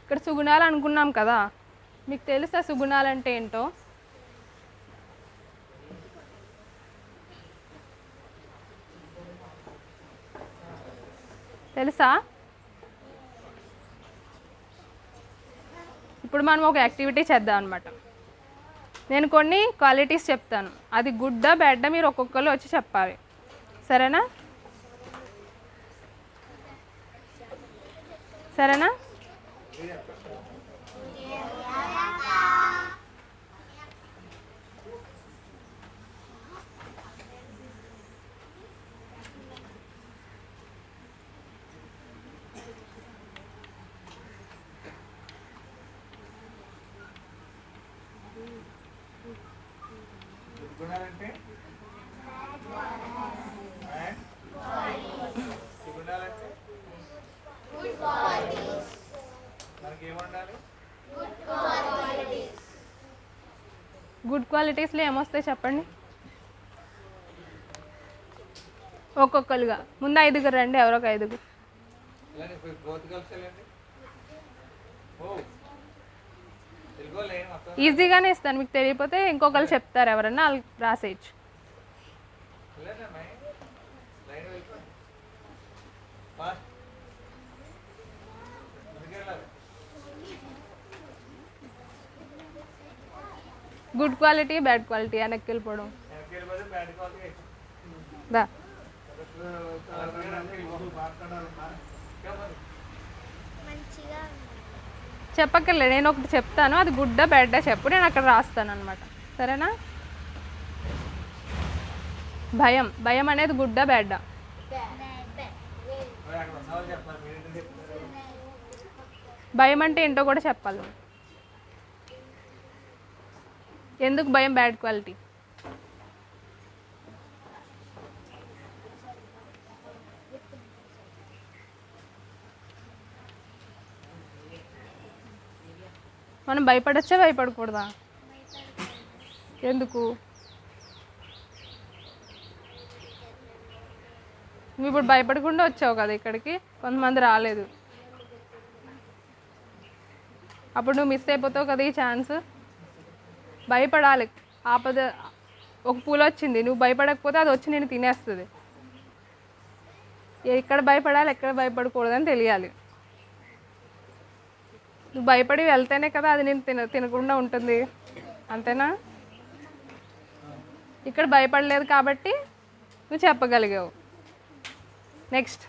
ఇక్కడ సుగుణాలు అనుకున్నాం కదా, మీకు తెలుసా సుగుణాలు అంటే ఏంటో? తెలుసా? ఇప్పుడు మనం ఒక యాక్టివిటీ చేద్దాం అనమాట. నేను కొన్ని క్వాలిటీస్ చెప్తాను, అది గుడ్డా బ్యాడ్డా మీరు ఒక్కొక్కరు వచ్చి చెప్పాలి. సరేనా? సరేనా? గుణాలంటే అండ్ సుగుణాలంటే మనకి ఏముండాలి? గుడ్ క్వాలిటీస్లో ఏమొస్తాయి చెప్పండి ఒక్కొక్కరుగా. ముందు 5 రండి, ఎవరో ఒక 5. ఈజీగానే ఇస్తాను, మీకు తెలియకపోతే ఇంకొకరు చెప్తారు, ఎవరన్నా వాళ్ళు రాసేయచ్చు. గుడ్ క్వాలిటీ బ్యాడ్ క్వాలిటీ వెనక్కి వెళ్ళిపోవడం. దా చెప్పక్కర్లేదు, నేను ఒకటి చెప్తాను, అది గుడ్డా బ్యాడ్డా చెప్పు, నేను అక్కడ రాస్తాను అనమాట. సరేనా? భయం, భయం అనేది గుడ్డా బ్యాడ్డా? భయం అంటే ఏంటో కూడా చెప్పాలి. ఎందుకు భయం బ్యాడ్ క్వాలిటీ? మనం భయపడచ్చా భయపడకూడదా? ఎందుకు? నువ్వు ఇప్పుడు భయపడకుండా వచ్చావు కదా ఇక్కడికి, కొంతమంది రాలేదు, అప్పుడు నువ్వు మిస్ అయిపోతావు కదా ఈ ఛాన్స్. భయపడాలి. ఆపద, ఒక పూలు వచ్చింది, నువ్వు భయపడకపోతే అది వచ్చి నేను తినేస్తుంది. ఎక్కడ భయపడాలి ఎక్కడ భయపడకూడదని తెలియాలి. నువ్వు భయపడి వెళ్తేనే కదా అది నేను తినకుండా ఉంటుంది, అంతేనా? ఇక్కడ భయపడలేదు కాబట్టి నువ్వు చెప్పగలిగావు. నెక్స్ట్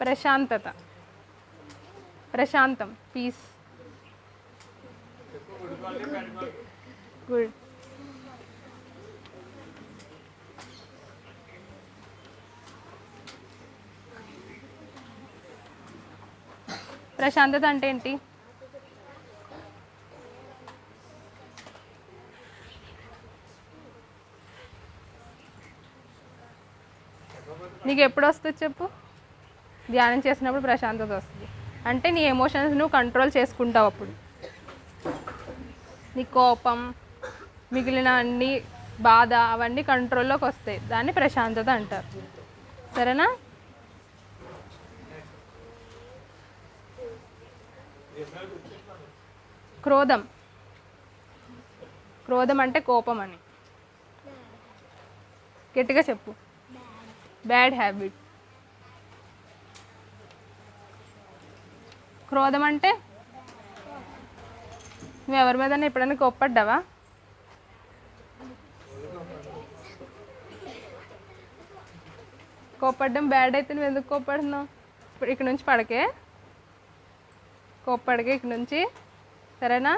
ప్రశాంతత, ప్రశాంతం, పీస్. గుడ్. ప్రశాంతత అంటే ఏంటి? నీకు ఎప్పుడు వస్తుంది చెప్పు? ధ్యానం చేసినప్పుడు ప్రశాంతత వస్తుంది. అంటే నీ ఎమోషన్స్ నువ్వు కంట్రోల్ చేసుకుంటావు. అప్పుడు నీ కోపం, మిగిలిన అన్ని బాధ, అవన్నీ కంట్రోల్లోకి వస్తాయి. దాన్ని ప్రశాంతత అంటారు. సరేనా? క్రోధం, క్రోధం అంటే కోపం అని. గట్టిగా చెప్పు. Bad habit. క్రోధం అంటే నువ్వు ఎవరి మీద ఎప్పుడైనా కోప్పడ్డావా? కోప్పడ్డం బ్యాడ్ అయితే నువ్వు ఎందుకు కోప్పడుతున్నావు? ఇప్పుడు ఇక్కడ నుంచి పడకే, కోప్పడికే ఇక్కడ నుంచి. సరేనా?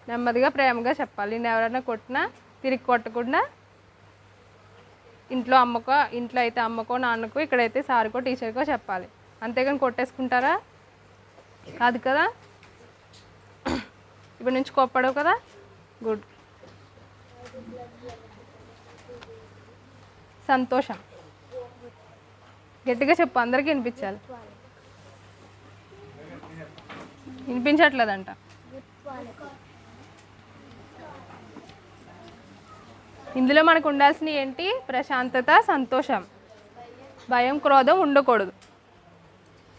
నెమ్మదిగా ప్రేమగా చెప్పాలి. నేను ఎవరైనా కొట్టినా తిరిగి కొట్టకుండా, ఇంట్లో అమ్మకో, ఇంట్లో అయితే అమ్మకో నాన్నకో, ఇక్కడైతే సార్కో టీచర్కో చెప్పాలి. అంతేగాని కొట్టేసుకుంటారా? కాదు కదా. ఇప్పుడు నుంచి కోప్పడవు కదా. గుడ్. సంతోషం. గట్టిగా చెప్పు, అందరికీ వినిపించాలి. వినిపించట్లేదంట. ఇందులో మనకు ఉండాల్సినవి ఏంటి? ప్రశాంతత, సంతోషం, భయం, క్రోధం ఉండకూడదు.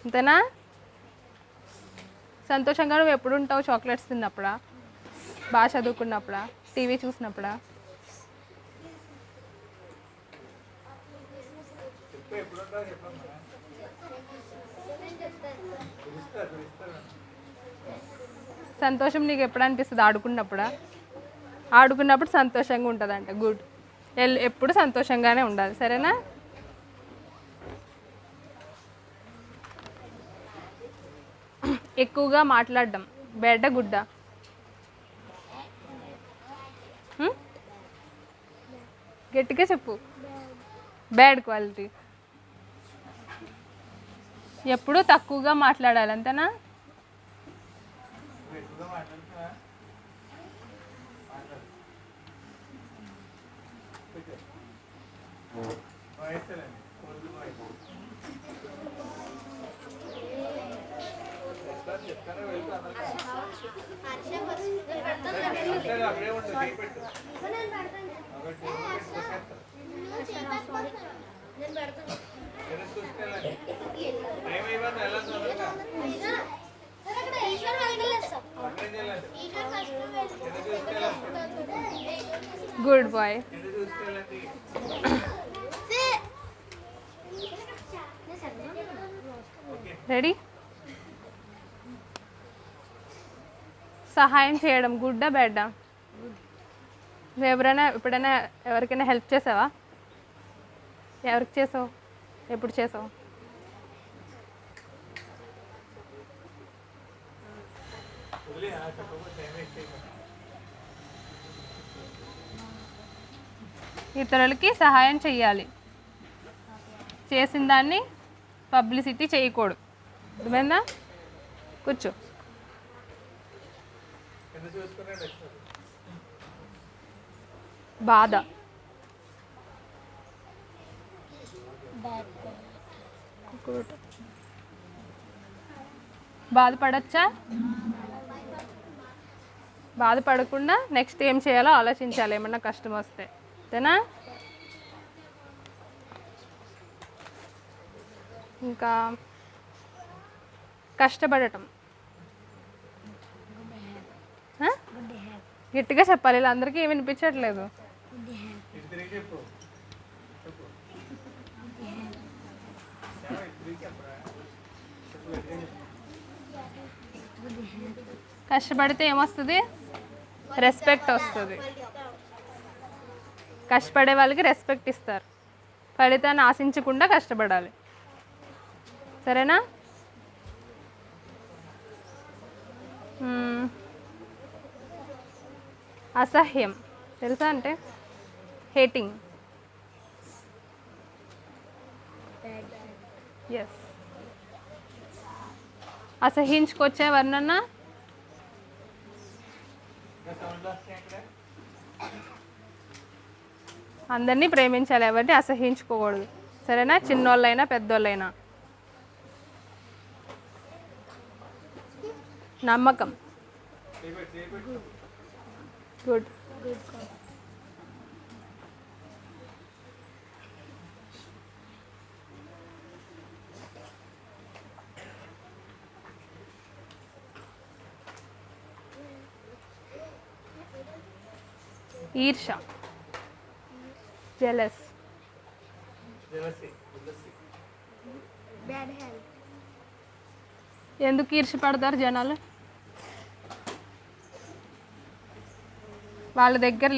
అంతేనా? సంతోషంగా నువ్వు ఎప్పుడు ఉంటావు? చాక్లెట్స్ తిన్నప్పుడా, బాగా చదువుకున్నప్పుడా, టీవీ చూసినప్పుడా? సంతోషం నీకు ఎప్పుడు అనిపిస్తుంది? ఆడుకున్నప్పుడా? ఆడుకున్నప్పుడు సంతోషంగా ఉంటుందంట. గుడ్. ఎప్పుడు సంతోషంగానే ఉండాలి. సరేనా? ఎక్కువగా మాట్లాడడం బ్యాడా గుడ్డా? గట్టిగా చెప్పు. Bad quality. ఎప్పుడు తక్కువగా మాట్లాడాలి అంతేనా? ఎక్కువగా మాట్లాడుతున్నా మాట్లాడు. వాయిస్తేనండి కోళ్ళు వాయిస్ చెప్తానే వెళ్తా అక్కడే ఉంటుంది చేపెట్టు చూసుకెళ్ళండి టైం అయిపోయింది వెళ్ళండి తొందరగా అక్కడేం చేయాలండి చూసుకెళ్ళండి గుడ్ బాయ్. చూసుకెళ్ళండి రెడీ? సహాయం చేయడం గుడ్డా బ్యాడా? నువ్వు ఎప్పుడైనా ఎవరికైనా హెల్ప్ చేసావా? ఎవరికి చేసావు? ఎప్పుడు చేసావు? ఇతరులకి సహాయం చెయ్యాలి, చేసిన దాన్ని పబ్లిసిటీ చేయకూడదు. అర్థమైందా? కూర్చో. బాధ బాధపడచ్చా? బాధపడకుండా నెక్స్ట్ ఏం చేయాలో ఆలోచించాలి ఏమన్నా కష్టం వస్తే. అంతేనా? ఇంకా కష్టపడటం. గట్టిగా చెప్పాలి, ఇలా అందరికీ ఏమి వినిపించట్లేదు. కష్టపడితే ఏమొస్తుంది? రెస్పెక్ట్ వస్తుంది. కష్టపడే వాళ్ళకి రెస్పెక్ట్ ఇస్తారు. ఫలితాన్ని ఆశించకుండా కష్టపడాలి. సరేనా? అసహ్యం తెలుసా? అంటే హేటింగ్. ఎస్. అసహించుకొచ్చే వర్ణన అందరినీ ప్రేమించాలి, ఎవరిని అసహించుకోకూడదు. సరేనా? చిన్నోళ్ళైనా పెద్దోళ్ళైనా. నమ్మకం. గుడ్. ఈర్ష, జెలస్. ఎందుకు ఈర్షపడతారు జనాలు? వాళ్ళ దగ్గర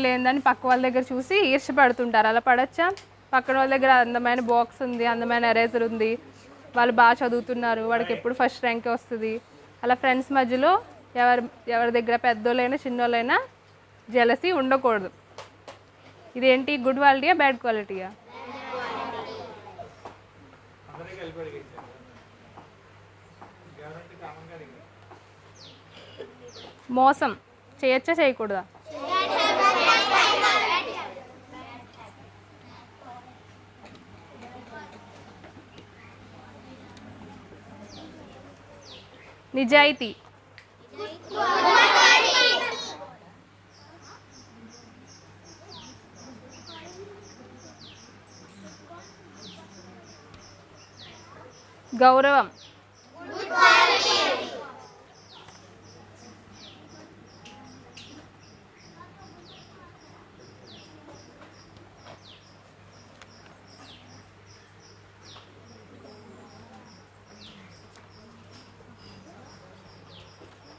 లేనిదని పక్క వాళ్ళ దగ్గర చూసి ఈర్షపడుతుంటారు. అలా పడచ్చా? పక్కన వాళ్ళ దగ్గర అందమైన బాక్స్ ఉంది, అందమైన ఎరేజర్ ఉంది, వాళ్ళు బాగా చదువుతున్నారు, వాడికి ఎప్పుడు ఫస్ట్ ర్యాంకే వస్తుంది. అలా ఫ్రెండ్స్ మధ్యలో ఎవరి దగ్గర పెద్దోళ్ళైనా చిన్నోళ్ళైనా జెలసీ ఉండకూడదు. ఇదేంటి? గుడ్ క్వాలిటీయా బ్యాడ్ క్వాలిటీయా? మోసం చేయొచ్చా చేయకూడదా? నిజాయితీ. గౌరవం.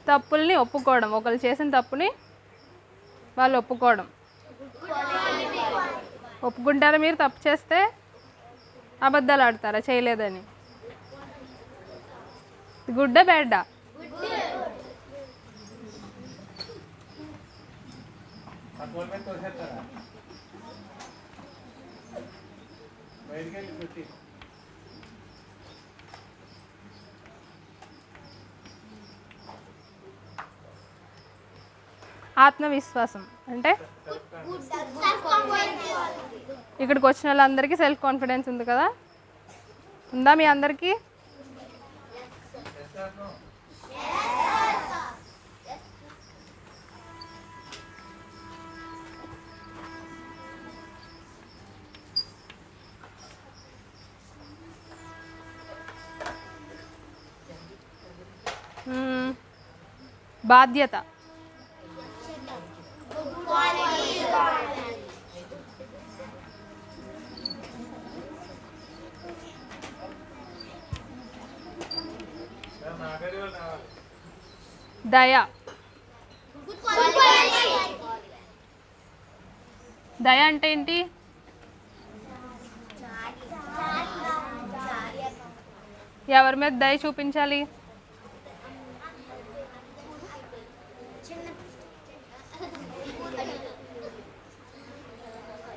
తప్పుల్ని ఒప్పుకోవడం. ఒకరు చేసిన తప్పుని వాళ్ళు ఒప్పుకోవడం. ఒప్పుకుంటారా మీరు? తప్పు చేస్తే అబద్ధాలు ఆడతారా చేయలేదని? గుడ్డా బ్యాడా? బయటికి వెళ్ళి పెట్టి ఆత్మవిశ్వాసం అంటే ఇక్కడికి వచ్చిన వాళ్ళందరికీ సెల్ఫ్ కాన్ఫిడెన్స్ ఉంది కదా, ఉందా మీ అందరికీ? బాధ్యత, దయ, దయ అంటే ఏంటి? ఎవరి మీద దయ చూపించాలి?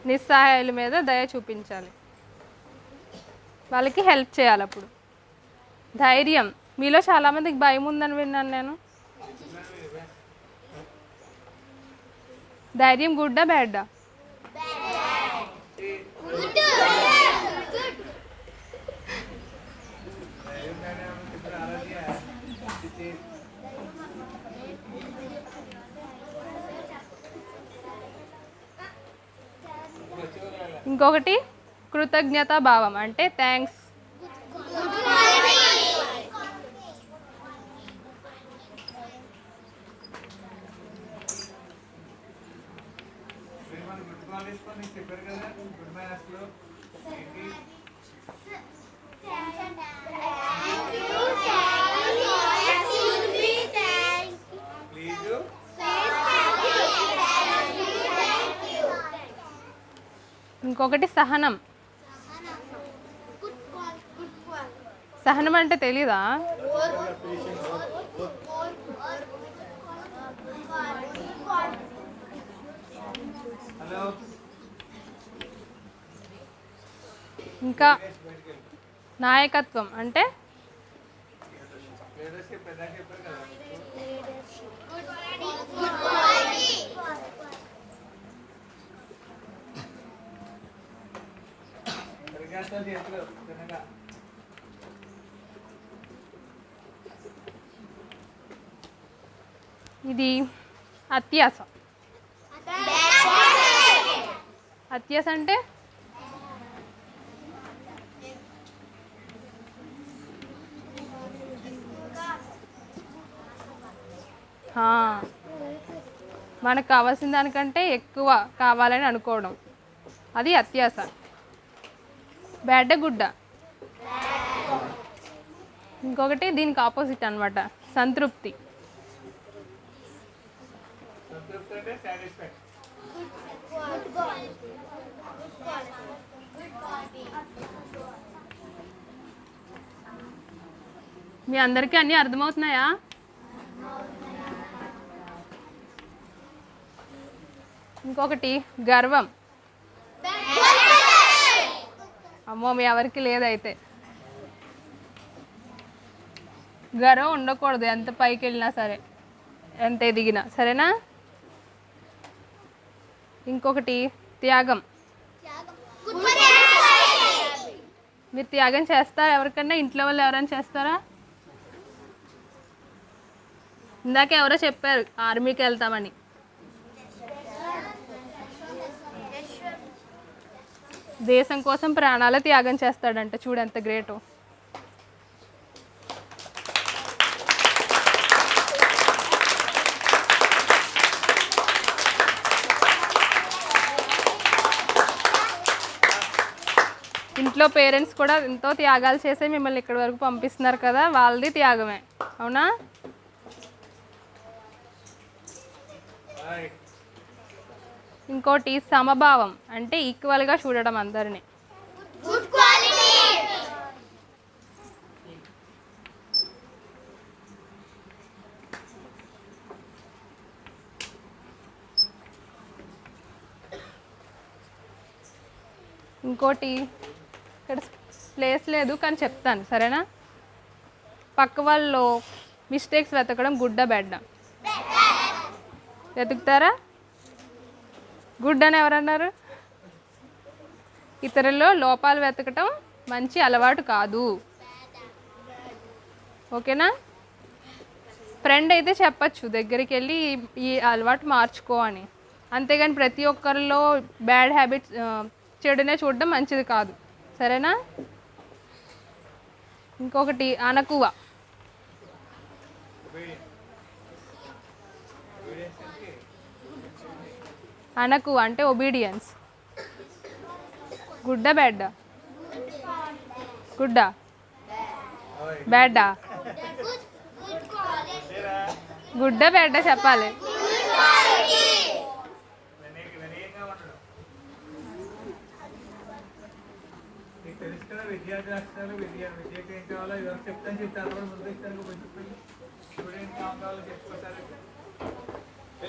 నిస్సహాయాల మీద దయ చూపించాలి, వాళ్ళకి హెల్ప్ చేయాలి. అప్పుడు ధైర్యం, మీలో చాలామందికి భయం ఉందని విన్నాను నేను. ధైర్యం గుడ్డా బ్యాడ్డా? ఇంకొకటి కృతజ్ఞతా భావం అంటే థ్యాంక్స్. చెప్పారు కదా గుడ్ మ్యానర్స్ లో ఇంకొకటి సహనం. సహనం అంటే తెలీదా? హలో ఇంకా నాయకత్వం అంటే లీడర్షిప్ ఎలా చెప్పారు కదా. చేతులు తినగా ఇది అత్యాస. అత్యాస అంటే మనకు కావాల్సిన దానికంటే ఎక్కువ కావాలని అనుకోవడం, అది అత్యాస. బ్యాడ్ గుడ్డ. ఇంకొకటి దీనికి ఆపోజిట్ అన్నమాట, సంతృప్తి. మీ అందరికీ అన్నీ అర్థమవుతున్నాయా? ఇంకొకటి గర్వం. అమ్మో మీ ఎవరికి లేదైతే. గర్వం ఉండకూడదు ఎంత పైకి వెళ్ళినా సరే, ఎంత ఎదిగినా, సరేనా? ఇంకొకటి త్యాగం. మీరు త్యాగం చేస్తారా? ఎవరికన్నా ఇంట్లో వాళ్ళు ఎవరైనా చేస్తారా? ఇందాక ఎవరో చెప్పారు ఆర్మీకి వెళ్తామని. దేశం కోసం ప్రాణాలే త్యాగం చేస్తాడంట, చూడు ఎంత గ్రేటో. ఇంట్లో పేరెంట్స్ కూడా ఎంతో త్యాగాలు చేసే మిమ్మల్ని ఇక్కడి వరకు పంపిస్తున్నారు కదా, వాళ్ళది త్యాగమే, అవునా? ఇంకోటి సమభావం అంటే ఈక్వల్గా చూడడం అందరినీ. ఇంకోటి ప్లేస్ లేదు కానీ చెప్తాను సరేనా. పక్క వాళ్ళు మిస్టేక్స్ వెతకడం గుడ్డ బెడ్డ? వెతుకుతారా? గుడ్ అని ఎవరన్నారు? ఇతరుల్లో లోపాలు వెతకటం మంచి అలవాటు కాదు. ఓకేనా? ఫ్రెండ్ అయితే చెప్పచ్చు దగ్గరికి వెళ్ళి ఈ అలవాటు మార్చుకో అని, అంతేగాని ప్రతి ఒక్కరిలో బ్యాడ్ హ్యాబిట్స్ చెడునే చూడడం మంచిది కాదు. సరేనా? ఇంకొకటి అనకువ. అనకువ అంటే ఒబీడియన్స్. గుడ్డా బ్యాడ్డా? గుడ్డా బ్యాడ్డా? గుడ్డా బ్యాడ్డా చెప్పాలి. తెలుసు కదా విద్యార్థి రాష్ట్రాలు విద్యకి ఏం కావాలో చెప్తాను. ముందు ఇస్తాను స్టూడెంట్ కావాలో చెప్పుకోసారి.